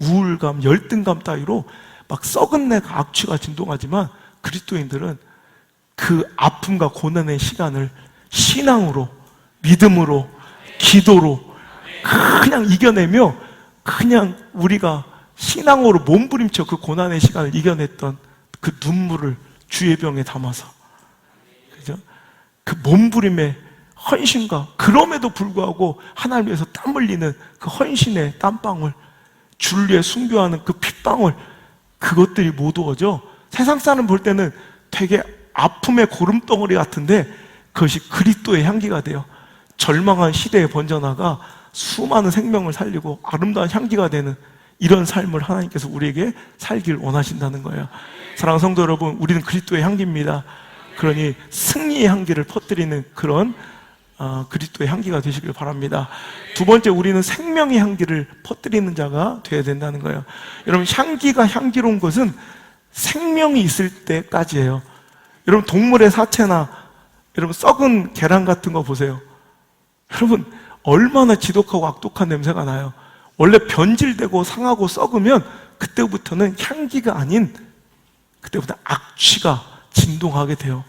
우울감, 열등감 따위로 막 썩은 내가 악취가 진동하지만 그리스도인들은 그 아픔과 고난의 시간을 신앙으로, 믿음으로, 기도로 그냥 이겨내며 그냥 우리가 신앙으로 몸부림쳐 그 고난의 시간을 이겨냈던 그 눈물을 주의 병에 담아서 그죠? 그 몸부림의 헌신과 그럼에도 불구하고 하나님 위해서 땀 흘리는 그 헌신의 땀방울, 주를 위해 순교하는 그 핏방울, 그것들이 모두어져 세상 사람 볼 때는 되게 아픔의 고름덩어리 같은데 그것이 그리스도의 향기가 돼요. 절망한 시대에 번져나가 수많은 생명을 살리고 아름다운 향기가 되는 이런 삶을 하나님께서 우리에게 살길 원하신다는 거예요. 사랑하는 성도 여러분, 우리는 그리스도의 향기입니다. 그러니 승리의 향기를 퍼뜨리는 그런 그리스도의 향기가 되시길 바랍니다. 두 번째, 우리는 생명의 향기를 퍼뜨리는 자가 되어야 된다는 거예요. 여러분, 향기가 향기로운 것은 생명이 있을 때까지예요. 여러분, 동물의 사체나 여러분 썩은 계란 같은 거 보세요. 여러분, 얼마나 지독하고 악독한 냄새가 나요. 원래 변질되고 상하고 썩으면 그때부터는 향기가 아닌 그때부터 악취가 진동하게 돼요.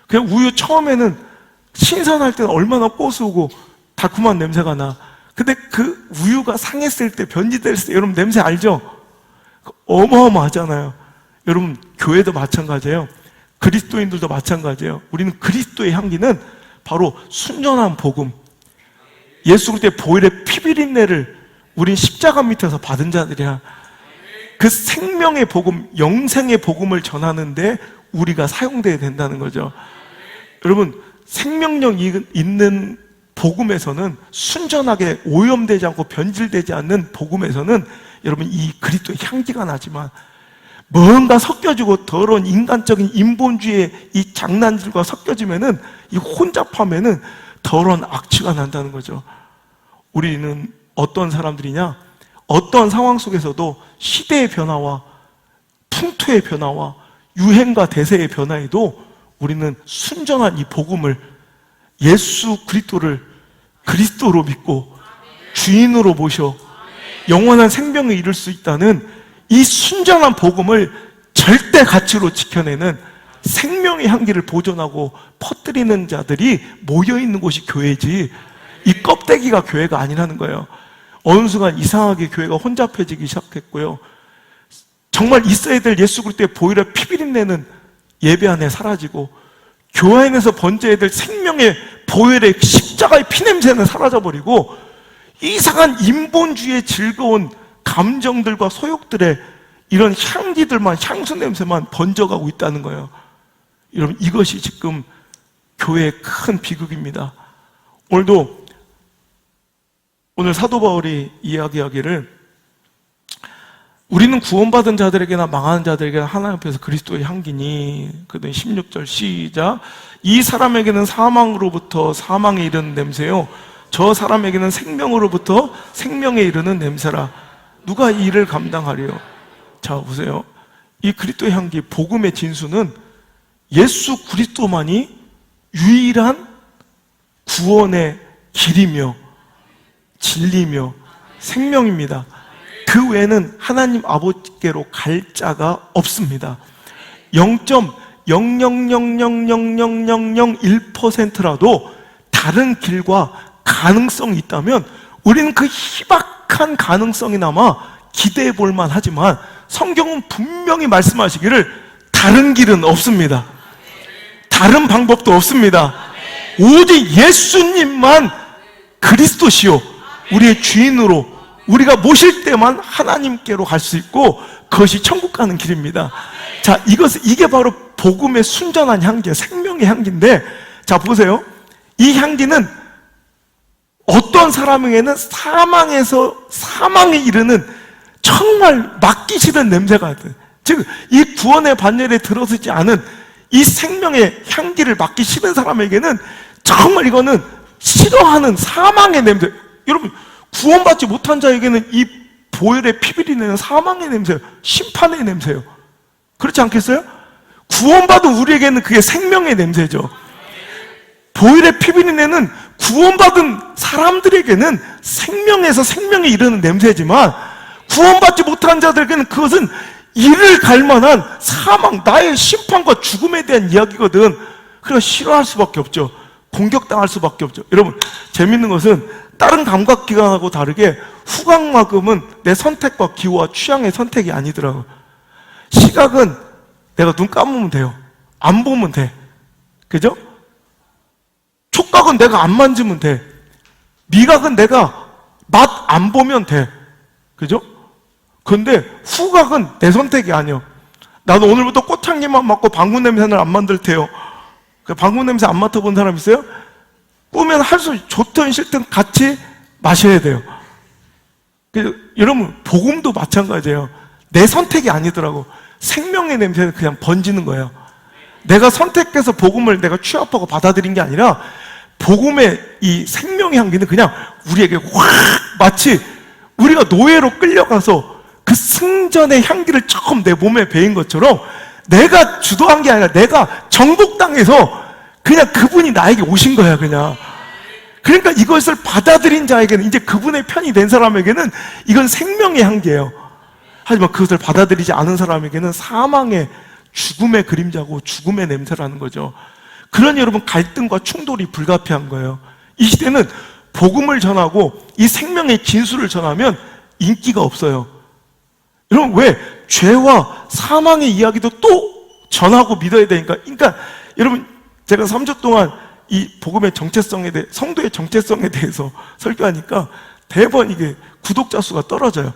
그냥 우유 처음에는 신선할 때는 얼마나 고소하고 달콤한 냄새가 나. 근데 그 우유가 상했을 때, 변질됐을 때, 여러분 냄새 알죠? 어마어마하잖아요. 여러분, 교회도 마찬가지예요. 그리스도인들도 마찬가지예요. 우리는 그리스도의 향기는 바로 순전한 복음, 예수 그리스도의 보혈의 피비린내를 우린 십자가 밑에서 받은 자들이야. 그 생명의 복음, 영생의 복음을 전하는데 우리가 사용되어야 된다는 거죠. 여러분, 생명력 있는 복음에서는, 순전하게 오염되지 않고 변질되지 않는 복음에서는 여러분 이 그리스도의 향기가 나지만 뭔가 섞여지고 더러운 인간적인 인본주의의 이 장난들과 섞여지면은, 이 혼잡함에는 더러운 악취가 난다는 거죠. 우리는 어떤 사람들이냐? 어떤 상황 속에서도 시대의 변화와 풍토의 변화와 유행과 대세의 변화에도 우리는 순전한 이 복음을, 예수 그리스도를 그리스도로 믿고 주인으로 모셔 영원한 생명에 이룰 수 있다는 이 순전한 복음을 절대 가치로 지켜내는 생명의 향기를 보존하고 퍼뜨리는 자들이 모여있는 곳이 교회지, 이 껍데기가 교회가 아니라는 거예요. 어느 순간 이상하게 교회가 혼잡해지기 시작했고요. 정말 있어야 될 예수 그리스도의 보혈의 피비린내는 예배 안에 사라지고, 교회 안에서 번져야 될 생명의 보혈의 십자가의 피냄새는 사라져버리고, 이상한 인본주의의 즐거운 감정들과 소욕들의 이런 향기들만, 향수 냄새만 번져가고 있다는 거예요. 여러분, 이것이 지금 교회의 큰 비극입니다. 오늘 사도 바울이 이야기하기를, 우리는 구원받은 자들에게나 망하는 자들에게나 하나님 앞에서 그리스도의 향기니, 그랬더니 16절 시작. 이 사람에게는 사망으로부터 사망에 이르는 냄새요, 저 사람에게는 생명으로부터 생명에 이르는 냄새라. 누가 이 일을 감당하리요? 자, 보세요. 이 그리스도의 향기, 복음의 진수는 예수 그리스도만이 유일한 구원의 길이며 진리며 생명입니다. 그 외에는 하나님 아버지께로 갈 자가 없습니다. 0.000000001%라도 다 다른 길과 가능성이 있다면 우리는 그 희박한 가능성이나마 기대해 볼 만하지만 성경은 분명히 말씀하시기를 다른 길은 없습니다. 다른 방법도 없습니다. 오직 예수님만 그리스도시요 우리의 주인으로 우리가 모실 때만 하나님께로 갈 수 있고 그것이 천국 가는 길입니다. 자, 이게 바로 복음의 순전한 향기예요. 생명의 향기인데, 자 보세요. 이 향기는 어떤 사람에게는 사망에서 사망에 이르는 정말 맡기 싫은 냄새가 돼. 즉, 이 구원의 반열에 들어서지 않은 이 생명의 향기를 맡기 싫은 사람에게는 정말 이거는 싫어하는 사망의 냄새. 여러분, 구원받지 못한 자에게는 이 보혈의 피비린내는 사망의 냄새예요. 심판의 냄새예요. 그렇지 않겠어요? 구원받은 우리에게는 그게 생명의 냄새죠. 보혈의 피비린내는 구원받은 사람들에게는 생명에서 생명에 이르는 냄새지만 구원받지 못한 자들에게는 그것은 이를 갈 만한 사망, 나의 심판과 죽음에 대한 이야기거든. 그래서 싫어할 수밖에 없죠. 공격당할 수밖에 없죠. 여러분, 재밌는 것은 다른 감각기관하고 다르게 후각막음은 내 선택과 기호와 취향의 선택이 아니더라고요. 시각은 내가 눈 감으면 돼요. 안 보면 돼. 그죠? 촉각은 내가 안 만지면 돼. 미각은 내가 맛 안 보면 돼. 그죠? 근데 후각은 내 선택이 아니야. 나도 오늘부터 꽃향기만 맡고 방구 냄새는 안 맡을 테요. 방구 냄새 안 맡아본 사람 있어요? 꾸면 할 수 좋든 싫든 같이 마셔야 돼요. 여러분, 복음도 마찬가지예요. 내 선택이 아니더라고. 생명의 냄새는 그냥 번지는 거예요. 내가 선택해서 복음을 내가 취합하고 받아들인 게 아니라 복음의 이 생명의 향기는 그냥 우리에게 확 마치 우리가 노예로 끌려가서 그 승전의 향기를 처음 내 몸에 배인 것처럼 내가 주도한 게 아니라 내가 정복당해서 그냥 그분이 나에게 오신 거야, 그냥. 그러니까 이것을 받아들인 자에게는, 이제 그분의 편이 된 사람에게는 이건 생명의 향기예요. 하지만 그것을 받아들이지 않은 사람에게는 사망의, 죽음의 그림자고 죽음의 냄새라는 거죠. 그러니 여러분, 갈등과 충돌이 불가피한 거예요. 이 시대는 복음을 전하고 이 생명의 진수를 전하면 인기가 없어요. 여러분, 왜? 죄와 사망의 이야기도 또 전하고 믿어야 되니까. 그러니까 여러분, 제가 3주 동안 이 복음의 정체성에 대해, 성도의 정체성에 대해서 설교하니까 대번 이게 구독자 수가 떨어져요.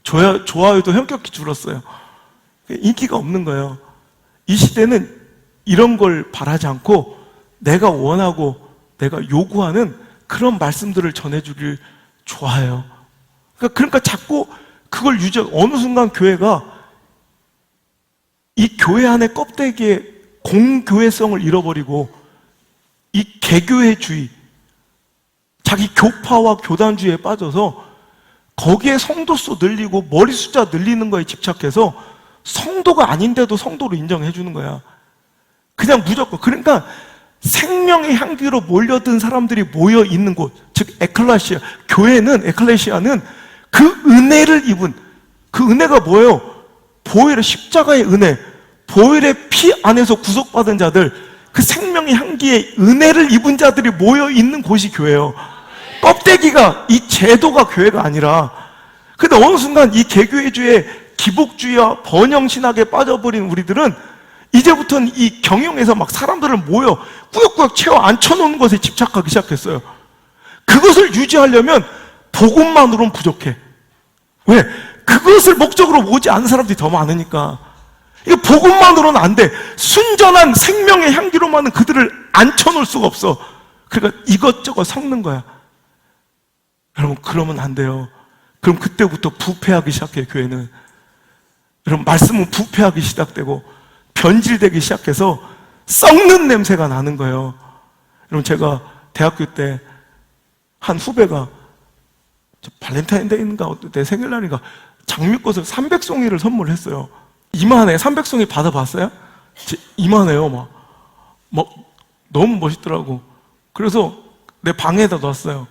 좋아요도 현격히 줄었어요. 인기가 없는 거예요. 이 시대는 이런 걸 바라지 않고 내가 원하고 내가 요구하는 그런 말씀들을 전해주길 좋아해요. 그러니까 자꾸 그걸 어느 순간 교회가 이 교회 안의 껍데기에 공교회성을 잃어버리고 이 개교회주의, 자기 교파와 교단주의에 빠져서 거기에 성도 수 늘리고 머리 숫자 늘리는 거에 집착해서 성도가 아닌데도 성도로 인정해 주는 거야. 그냥 무조건. 그러니까 생명의 향기로 몰려든 사람들이 모여 있는 곳, 즉 에클레시아, 교회는, 에클레시아는 그 은혜를 입은, 그 은혜가 뭐예요? 보혈의 십자가의 은혜, 보혈의 피 안에서 구속받은 자들, 그 생명의 향기에 은혜를 입은 자들이 모여 있는 곳이 교회예요. 껍데기가, 이 제도가 교회가 아니라. 근데 어느 순간 이 개교회주의 기복주의와 번영신학에 빠져버린 우리들은 이제부터는 이 경영에서 막 사람들을 모여 꾸역꾸역 채워 앉혀놓는 것에 집착하기 시작했어요. 그것을 유지하려면 복음만으로는 부족해. 왜? 그것을 목적으로 오지 않은 사람들이 더 많으니까. 이거 복음만으로는 안 돼. 순전한 생명의 향기로만은 그들을 앉혀놓을 수가 없어. 그러니까 이것저것 섞는 거야. 여러분, 그러면 안 돼요. 그럼 그때부터 부패하기 시작해요, 교회는. 여러분, 말씀은 부패하기 시작되고 변질되기 시작해서 썩는 냄새가 나는 거예요. 여러분, 제가 대학교 때 한 후배가 발렌타인데이인가 내 생일날인가 장미꽃을 300송이를 선물했어요. 이만해. 300송이 받아봤어요? 이만해요. 막 너무 멋있더라고. 그래서 내 방에다 놨어요.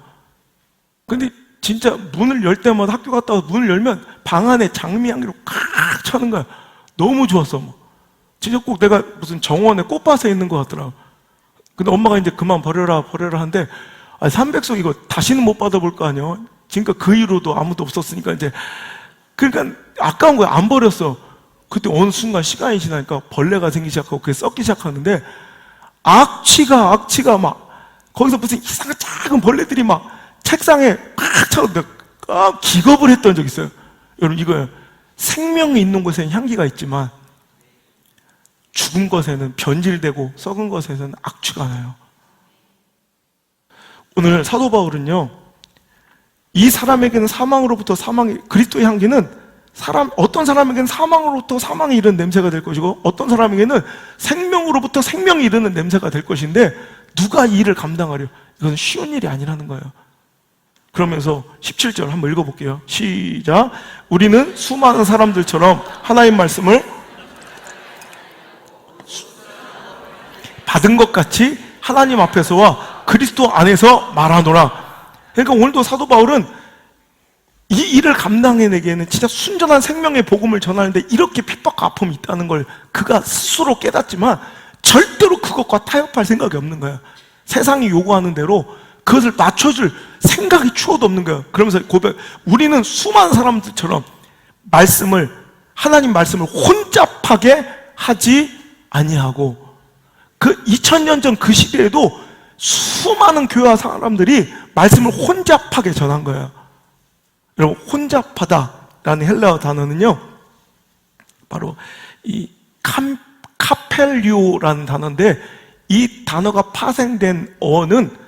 근데 진짜 문을 열 때마다, 학교 갔다 와서 문을 열면 방 안에 장미 향기로 칵 차는 거야. 너무 좋았어. 진짜 꼭 내가 무슨 정원에 꽃밭에 있는 것 같더라고. 근데 엄마가 이제 그만 버려라 하는데, 300석 이거 다시는 못 받아볼 거 아니에요? 지금까지 그 이후로도 아무도 없었으니까 이제, 그러니까 아까운 거야. 안 버렸어. 그때 어느 순간 시간이 지나니까 벌레가 생기기 시작하고 그게 썩기 시작하는데, 악취가 막, 거기서 무슨 이상한 작은 벌레들이 막 책상에 팍 차고 기겁을 했던 적이 있어요. 여러분, 이거예요. 생명이 있는 곳에는 향기가 있지만 죽은 것에는, 변질되고 썩은 것에는 악취가 나요. 오늘 사도 바울은요, 이 사람에게는 사망으로부터 사망이, 그리스도의 향기는 어떤 사람에게는 사망으로부터 사망이 이르는 냄새가 될 것이고, 어떤 사람에게는 생명으로부터 생명이 이르는 냄새가 될 것인데, 누가 이 일을 감당하려? 이건 쉬운 일이 아니라는 거예요. 그러면서 17절 한번 읽어볼게요. 시작. 우리는 수많은 사람들처럼 하나님 말씀을 받은 것 같이 하나님 앞에서와 그리스도 안에서 말하노라. 그러니까 오늘도 사도 바울은 이 일을 감당해내기에는 진짜 순전한 생명의 복음을 전하는데 이렇게 핍박과 아픔이 있다는 걸 그가 스스로 깨닫지만 절대로 그것과 타협할 생각이 없는 거예요. 세상이 요구하는 대로 그것을 맞춰줄 생각이 추호도 없는 거예요. 그러면서 우리는 수많은 사람들처럼 하나님 말씀을 혼잡하게 하지 아니하고, 그 2000년 전 그 시대에도 수많은 교회와 사람들이 말씀을 혼잡하게 전한 거예요. 여러분, 혼잡하다라는 헬라어 단어는요, 바로 이 카펠리오라는 단어인데, 이 단어가 파생된 어는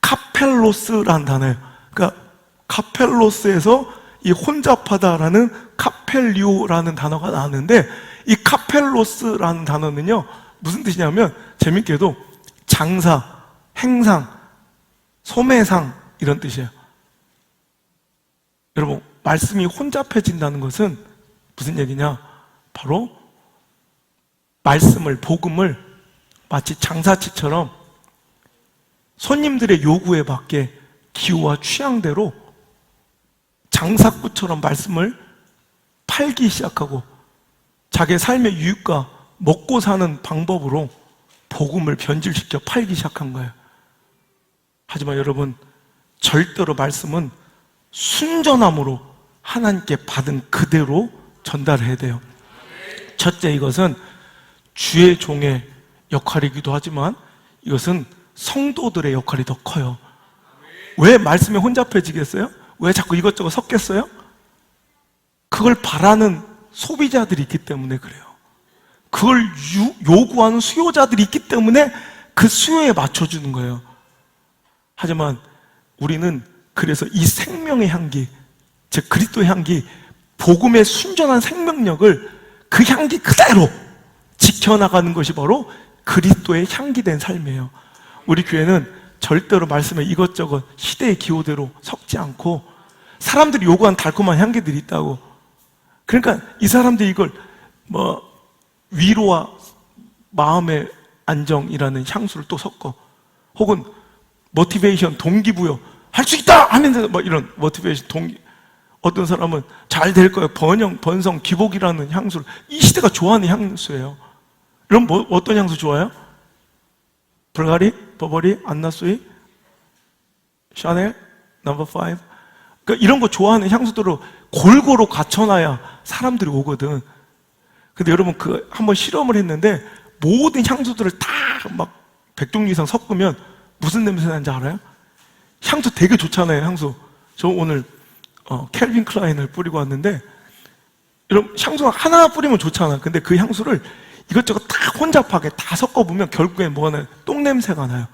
카펠로스라는 단어예요. 그러니까 카펠로스에서 이 혼잡하다라는 카펠리오라는 단어가 나왔는데, 이 카펠로스라는 단어는요, 무슨 뜻이냐면 재밌게도 장사, 행상, 소매상 이런 뜻이에요. 여러분, 말씀이 혼잡해진다는 것은 무슨 얘기냐? 바로 말씀을, 복음을 마치 장사치처럼 손님들의 요구에 맞게 기호와 취향대로 장사꾼처럼 말씀을 팔기 시작하고 자기의 삶의 유익과 먹고 사는 방법으로 복음을 변질시켜 팔기 시작한 거예요. 하지만 여러분, 절대로 말씀은 순전함으로 하나님께 받은 그대로 전달해야 돼요. 첫째, 이것은 주의 종의 역할이기도 하지만 이것은 성도들의 역할이 더 커요. 왜 말씀에 혼잡해지겠어요? 왜 자꾸 이것저것 섞겠어요? 그걸 바라는 소비자들이 있기 때문에 그래요. 그걸 요구하는 수요자들이 있기 때문에 그 수요에 맞춰주는 거예요. 하지만 우리는 그래서 이 생명의 향기, 즉 그리스도의 향기, 복음의 순전한 생명력을 그 향기 그대로 지켜나가는 것이 바로 그리스도의 향기된 삶이에요. 우리 교회는 절대로 말씀에 이것저것 시대의 기호대로 섞지 않고, 사람들이 요구한 달콤한 향기들이 있다고, 그러니까 이 사람들이 이걸 위로와 마음의 안정이라는 향수를 또 섞어, 혹은 모티베이션, 동기부여, 할 수 있다 하면서 이런 모티베이션, 동기. 어떤 사람은 잘 될 거예요, 번성, 기복이라는 향수를, 이 시대가 좋아하는 향수예요. 그럼 어떤 향수 좋아해요? 불가리, 버버리, 안나수이, 샤넬, 넘버 5. 그러니까 이런 거 좋아하는 향수들을 골고루 갖춰놔야 사람들이 오거든. 근데 여러분, 한번 실험을 했는데 모든 향수들을 다 막 100종류 이상 섞으면 무슨 냄새 나는지 알아요? 향수 되게 좋잖아요, 향수. 저 오늘 캘빈 클라인을 뿌리고 왔는데, 여러분, 향수 하나 뿌리면 좋잖아. 근데 그 향수를 이것저것 다 혼잡하게 다 섞어보면 결국엔 뭐가 나요? 똥 냄새가 나요.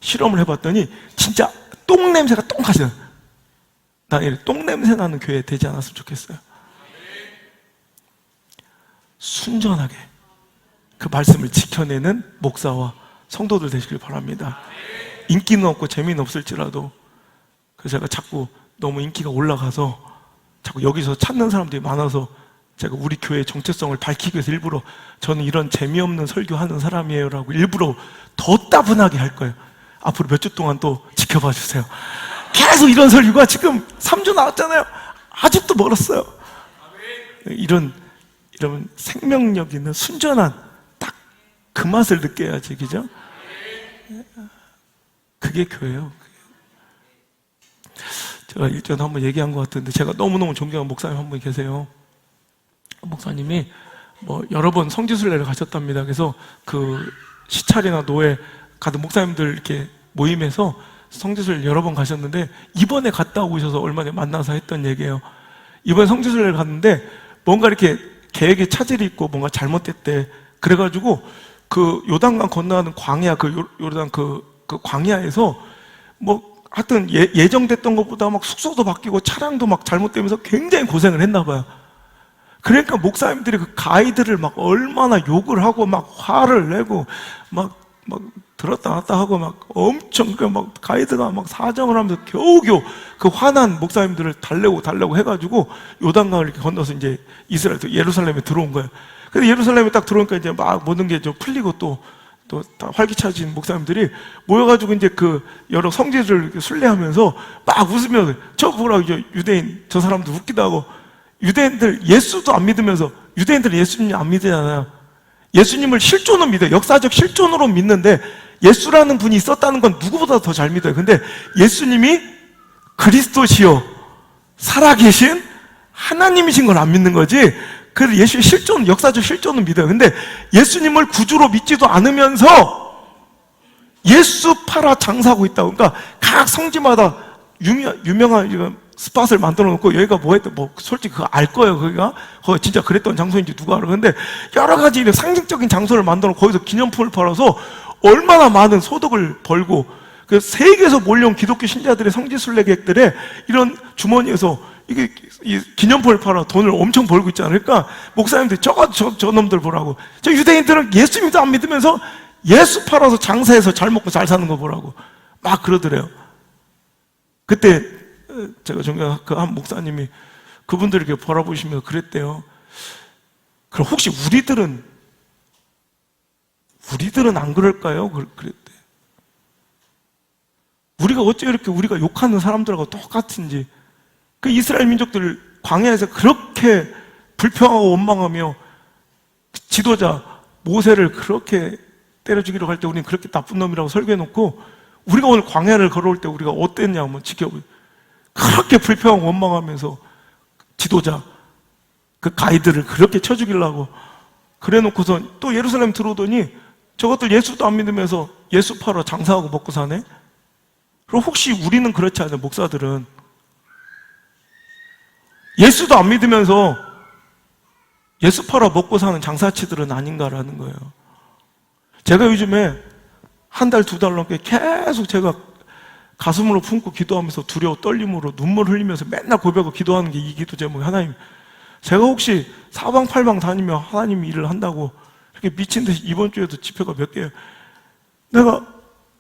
실험을 해봤더니 진짜 똥 냄새가 똥같이 나요. 난 이렇게 똥 냄새 나는 교회 되지 않았으면 좋겠어요. 순전하게 그 말씀을 지켜내는 목사와 성도들 되시길 바랍니다. 인기는 없고 재미는 없을지라도, 그래서 제가 자꾸 너무 인기가 올라가서 자꾸 여기서 찾는 사람들이 많아서 제가 우리 교회의 정체성을 밝히기 위해서 일부러 저는 이런 재미없는 설교하는 사람이에요 라고 일부러 더 따분하게 할 거예요. 앞으로 몇 주 동안 또 지켜봐 주세요. 계속 이런 설교가 지금 3주 나왔잖아요. 아직도 멀었어요. 이런 생명력 있는 순전한 딱 그 맛을 느껴야지, 그죠? 그게 교회예요. 제가 일전에 한번 얘기한 것 같은데, 제가 너무너무 존경하는 목사님 한 분 계세요. 목사님이 여러 번 성지순례를 가셨답니다. 그래서 그 시찰이나 노회 가든 목사님들 이렇게 모임에서 성지순례를 여러 번 가셨는데, 이번에 갔다 오셔서 얼마 전에 만나서 했던 얘기예요. 이번에 성지순례를 갔는데 뭔가 이렇게 계획에 차질이 있고 뭔가 잘못됐대. 그래가지고 그 요단강 건너가는 광야, 요르단 그 광야에서 하여튼 예정됐던 것보다 막 숙소도 바뀌고 차량도 막 잘못되면서 굉장히 고생을 했나 봐요. 그러니까 목사님들이 그 가이드를 막 얼마나 욕을 하고 막 화를 내고 막 들었다 놨다 하고 막 엄청 막 가이드가 막 사정을 하면서 겨우겨우 그 화난 목사님들을 달래고 해가지고 요단강을 이렇게 건너서 이제 이스라엘 예루살렘에 들어온 거예요. 근데 예루살렘에 딱 들어오니까 이제 막 모든 게 좀 풀리고 또 다 활기차진 목사님들이 모여가지고 이제 그 여러 성지를 순례하면서 막 웃으면서 저 보라고 유대인 저 사람도 웃기도 하고, 유대인들 예수도 안 믿으면서, 유대인들은 예수님 안 믿잖아요. 예수님을 실존으로 믿어요. 역사적 실존으로 믿는데 예수라는 분이 있었다는 건 누구보다 더 잘 믿어요. 근데 예수님이 그리스도시요 살아계신 하나님이신 걸 안 믿는 거지. 그래서 예수의 실존, 역사적 실존은 믿어요. 근데 예수님을 구주로 믿지도 않으면서 예수 팔아 장사하고 있다고. 그러니까 각 성지마다 유명한 스팟을 만들어 놓고, 여기가 솔직히 그거 알 거예요. 거기 진짜 그랬던 장소인지 누가 알아. 근데 여러 가지 상징적인 장소를 만들어 놓고 거기서 기념품을 팔아서 얼마나 많은 소득을 벌고, 그 세계에서 몰려온 기독교 신자들의 성지순례객들의 이런 주머니에서 이게 기념품을 팔아 돈을 엄청 벌고 있잖아요. 그러니까 목사님들 저 놈들 보라고. 저 유대인들은 예수님도 안 믿으면서 예수 팔아서 장사해서 잘 먹고 잘 사는 거 보라고 막 그러더래요. 그때 제가 존경하는 그 한 목사님이 그분들 이렇게 바라보시면서 그랬대요. 그럼 혹시 우리들은 안 그럴까요? 그랬대. 우리가 어째 이렇게 우리가 욕하는 사람들하고 똑같은지. 그 이스라엘 민족들 광야에서 그렇게 불평하고 원망하며 지도자 모세를 그렇게 때려 죽이려고 할 때 우리는 그렇게 나쁜 놈이라고 설교해놓고, 우리가 오늘 광야를 걸어올 때 우리가 어땠냐 한번 지켜보세요. 그렇게 불평하고 원망하면서 지도자 그 가이드를 그렇게 쳐 죽이려고 그래놓고서 또 예루살렘 들어오더니 저것들 예수도 안 믿으면서 예수 팔아 장사하고 먹고 사네. 그럼 혹시 우리는 그렇지 않아요? 목사들은 예수도 안 믿으면서 예수 팔아 먹고 사는 장사치들은 아닌가라는 거예요. 제가 요즘에 한 달, 두 달 넘게 계속 제가 가슴으로 품고 기도하면서 두려워 떨림으로 눈물 흘리면서 맨날 고백하고 기도하는 게 이 기도 제목이, 하나님, 제가 혹시 사방팔방 다니며 하나님 일을 한다고 이렇게 미친 듯이, 이번 주에도 집회가 몇 개예요. 내가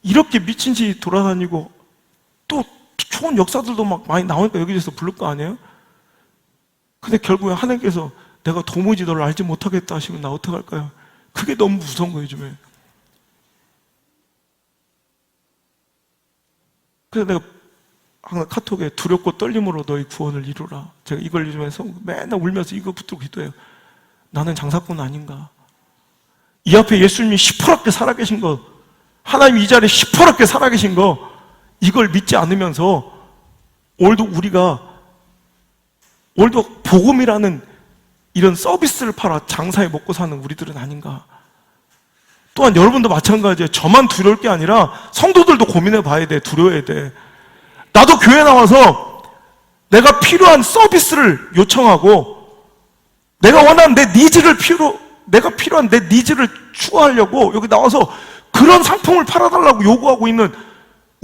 이렇게 미친 듯이 돌아다니고 또 좋은 역사들도 막 많이 나오니까 여기저기서 부를 거 아니에요? 근데 결국에 하나님께서 내가 도무지 너를 알지 못하겠다 하시면 나 어떡할까요? 그게 너무 무서운 거예요, 요즘에. 그래서 내가 항상 카톡에 두렵고 떨림으로 너희 구원을 이루라. 제가 이걸 요즘에 맨날 울면서 이거 붙들고 기도해요. 나는 장사꾼 아닌가? 이 앞에 예수님이 시퍼렇게 살아계신 거, 하나님 이 자리에 시퍼렇게 살아계신 거, 이걸 믿지 않으면서 오늘도 복음이라는 이런 서비스를 팔아 장사해 먹고 사는 우리들은 아닌가? 또한 여러분도 마찬가지예요. 저만 두려울 게 아니라 성도들도 고민해 봐야 돼. 두려워야 돼. 나도 교회 나와서 내가 필요한 서비스를 요청하고, 내가 원하는 내가 필요한 내 니즈를 추구하려고 여기 나와서 그런 상품을 팔아달라고 요구하고 있는,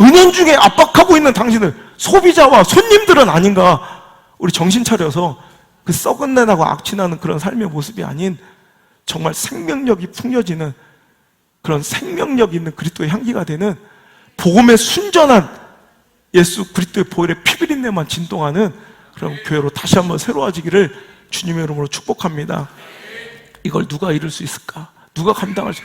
은연중에 압박하고 있는 당신들, 소비자와 손님들은 아닌가? 우리 정신 차려서 그 썩은 내나고 악취나는 그런 삶의 모습이 아닌 정말 생명력이 풍겨지는 그런 생명력 있는 그리스도의 향기가 되는 복음의 순전한 예수 그리스도의 보혈의 피비린내만 진동하는 그런 교회로 다시 한번 새로워지기를 주님의 이름으로 축복합니다. 이걸 누가 이룰 수 있을까? 누가 감당할 수?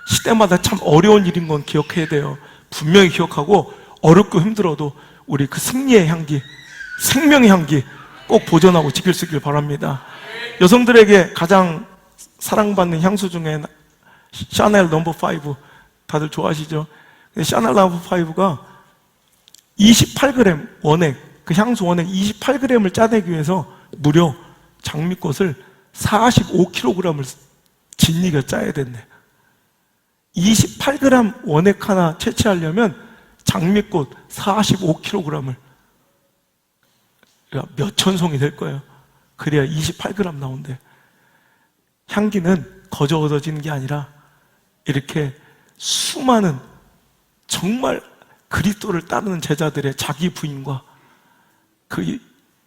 시대마다 참 어려운 일인 건 기억해야 돼요. 분명히 기억하고, 어렵고 힘들어도 우리 그 승리의 향기, 생명의 향기 꼭 보존하고 지킬 수 있길 바랍니다. 여성들에게 가장 사랑받는 향수 중에 샤넬 넘버 5 다들 좋아하시죠? 샤넬 러브 5가 28g 원액, 그 향수 원액 28g을 짜내기 위해서 무려 장미꽃을 45kg을 짓이겨 짜야 된대. 28g 원액 하나 채취하려면 장미꽃 45kg을 몇 천송이 될 거예요. 그래야 28g 나온대. 향기는 거저 얻어지는 게 아니라 이렇게 수많은 정말 그리스도를 따르는 제자들의 자기 부인과 그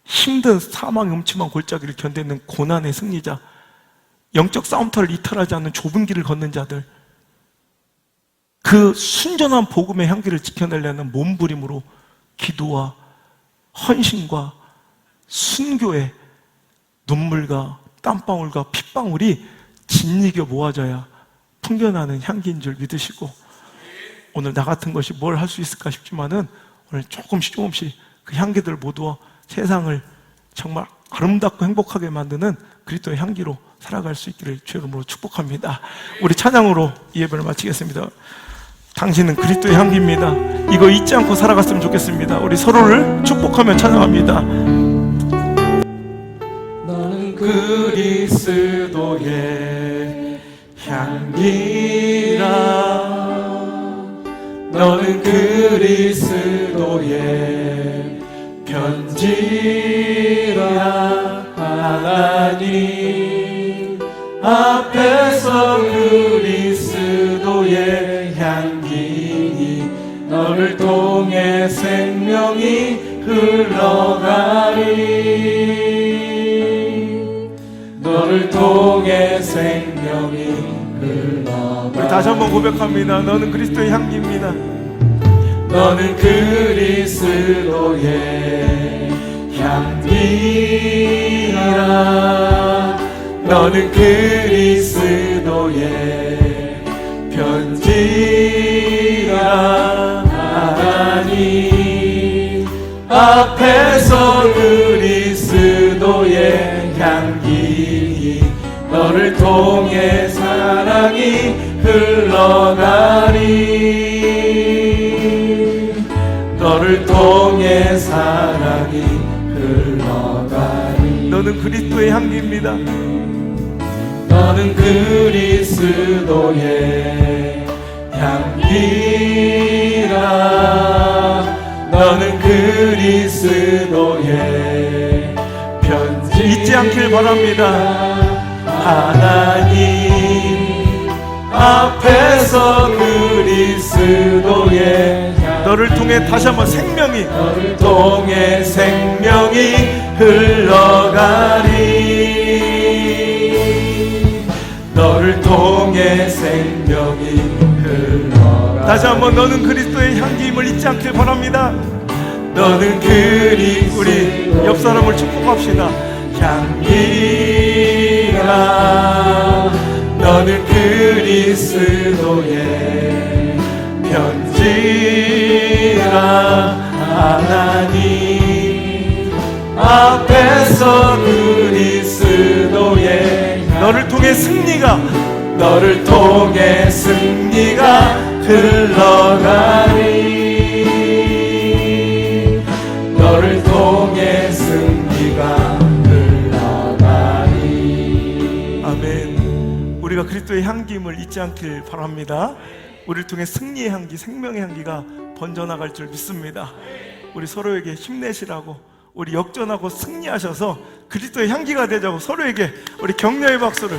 힘든 사망의 음침한 골짜기를 견디는 고난의 승리자, 영적 싸움터를 이탈하지 않는 좁은 길을 걷는 자들, 그 순전한 복음의 향기를 지켜내려는 몸부림으로 기도와 헌신과 순교의 눈물과 땀방울과 핏방울이 짓이겨 모아져야 풍겨나는 향기인 줄 믿으시고, 오늘 나 같은 것이 뭘 할 수 있을까 싶지만은 오늘 조금씩 그 향기들을 모두어 세상을 정말 아름답고 행복하게 만드는 그리스도의 향기로 살아갈 수 있기를 주의 이름으로 축복합니다. 우리 찬양으로 이 예배를 마치겠습니다. 당신은 그리스도의 향기입니다. 이거 잊지 않고 살아갔으면 좋겠습니다. 우리 서로를 축복하며 찬양합니다. 너는 그리스도의 향기라, 너는 그리스도의 편지라. 하나님 앞에서 그리스도의 향기, 너를 통해 생명이 흘러가리, 너를 통해 생명이 흘러가리. 우리 다시 한번 고백합니다. 너는 그리스도의 향기입니다. 너는 그리스도의 향기라, 너는 그리스도의 편지라. 하나님 앞에서 그리스도의 향기, 너를 통해 사랑이 흘러가리, 너를 통해 사랑이 흘러가리. 너는 그리스도의 향기입니다. 너는 그리스도의 향기라, 너는 그리스도의 편지. 잊지 않길 바랍니다. 하나님 앞에서 그리스도의 너를 통해 다시 한번 생명이, 너를 통해 생명이 흘러가리, 너를 통해 생명이 흘러가리. 다시 한번 너는 그리스도의 향기임을 잊지 않길 바랍니다. 너는 우리 옆 사람을 축복합시다. 향기라, 너는 그리스도의 편지라. 하나님 앞에서 그리스도의 너를 통해 승리가, 너를 통해 승리가 흘러가리, 너를 통해 승리가 흘러가리. 아멘. 우리가 그리스도의 향기임을 잊지 않길 바랍니다. 우리를 통해 승리의 향기, 생명의 향기가 번져나갈 줄 믿습니다. 우리 서로에게 힘내시라고, 우리 역전하고 승리하셔서 그리스도의 향기가 되자고 서로에게 우리 격려의 박수를.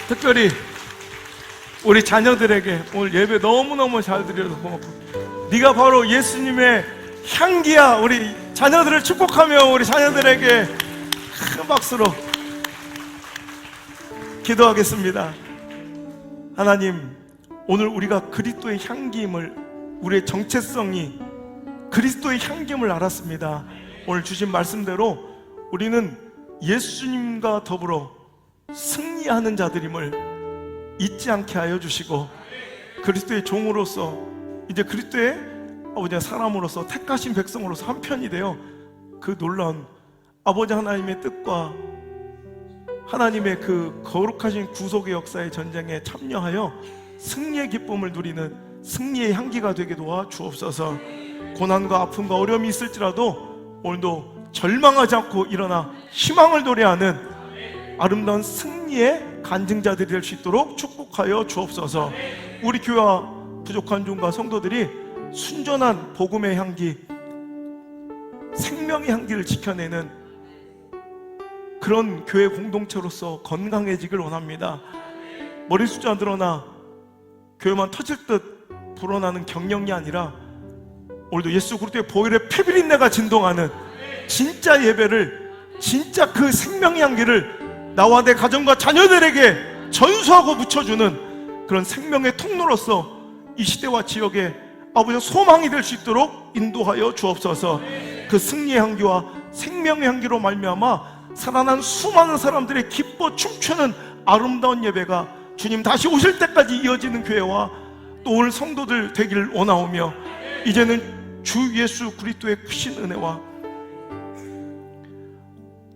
특별히 우리 자녀들에게 오늘 예배 너무너무 잘 드려서 고맙고, 네가 바로 예수님의 향기야. 우리 자녀들을 축복하며 우리 자녀들에게 큰 박수로 기도하겠습니다. 하나님, 오늘 우리가 그리스도의 향기임을, 우리의 정체성이 그리스도의 향기임을 알았습니다. 오늘 주신 말씀대로 우리는 예수님과 더불어 승리하는 자들임을 잊지 않게 하여 주시고, 그리스도의 종으로서, 이제 그리스도의 아버지 사람으로서, 택하신 백성으로서 한편이 되어 그 놀라운 아버지 하나님의 뜻과 하나님의 그 거룩하신 구속의 역사의 전쟁에 참여하여 승리의 기쁨을 누리는 승리의 향기가 되게 도와 주옵소서. 고난과 아픔과 어려움이 있을지라도 오늘도 절망하지 않고 일어나 희망을 노래하는 아름다운 승리의 간증자들이 될 수 있도록 축복하여 주옵소서. 우리 교회와 부족한 종과 성도들이 순전한 복음의 향기, 생명의 향기를 지켜내는 그런 교회 공동체로서 건강해지길 원합니다. 머리 숫자 늘어나 교회만 터질 듯 불어나는 경영이 아니라 오늘도 예수 그리스도의 보혈의 피비린내가 진동하는 진짜 예배를, 진짜 그 생명의 향기를 나와 내 가정과 자녀들에게 전수하고 묻혀주는 그런 생명의 통로로서 이 시대와 지역에 아버지의 소망이 될 수 있도록 인도하여 주옵소서. 그 승리의 향기와 생명의 향기로 말미암아 살아난 수많은 사람들의 기뻐 춤추는 아름다운 예배가 주님 다시 오실 때까지 이어지는 교회와 또 오늘 성도들 되기를 원하오며, 이제는 주 예수 그리스도의 크신 은혜와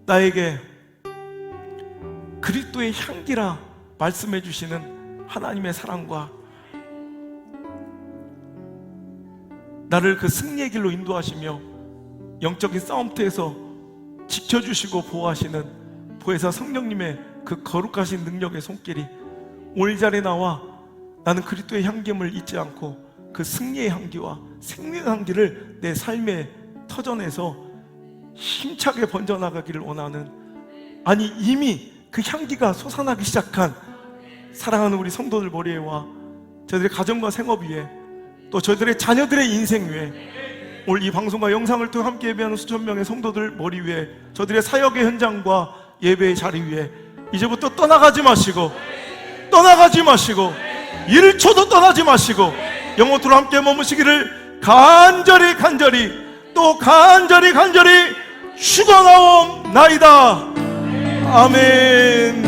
나에게 그리스도의 향기라 말씀해 주시는 하나님의 사랑과 나를 그 승리의 길로 인도하시며 영적인 싸움터에서 지켜주시고 보호하시는 보혜사 성령님의 그 거룩하신 능력의 손길이 오늘 이 자리에 나와 나는 그리스도의 향기임을 잊지 않고 그 승리의 향기와 생명의 향기를 내 삶에 터전에서 힘차게 번져나가기를 원하는, 아니 이미 그 향기가 솟아나기 시작한 사랑하는 우리 성도들 머리에와 저희들의 가정과 생업 위에 또 저희들의 자녀들의 인생 위에 오늘 이 방송과 영상을 통해 함께 예배하는 수천 명의 성도들 머리 위에 저희들의 사역의 현장과 예배의 자리 위에 이제부터 떠나가지 마시고 1초도 떠나지 마시고 영원토록 함께 머무시기를 간절히 또 간절히 축원하옵나이다. 아멘.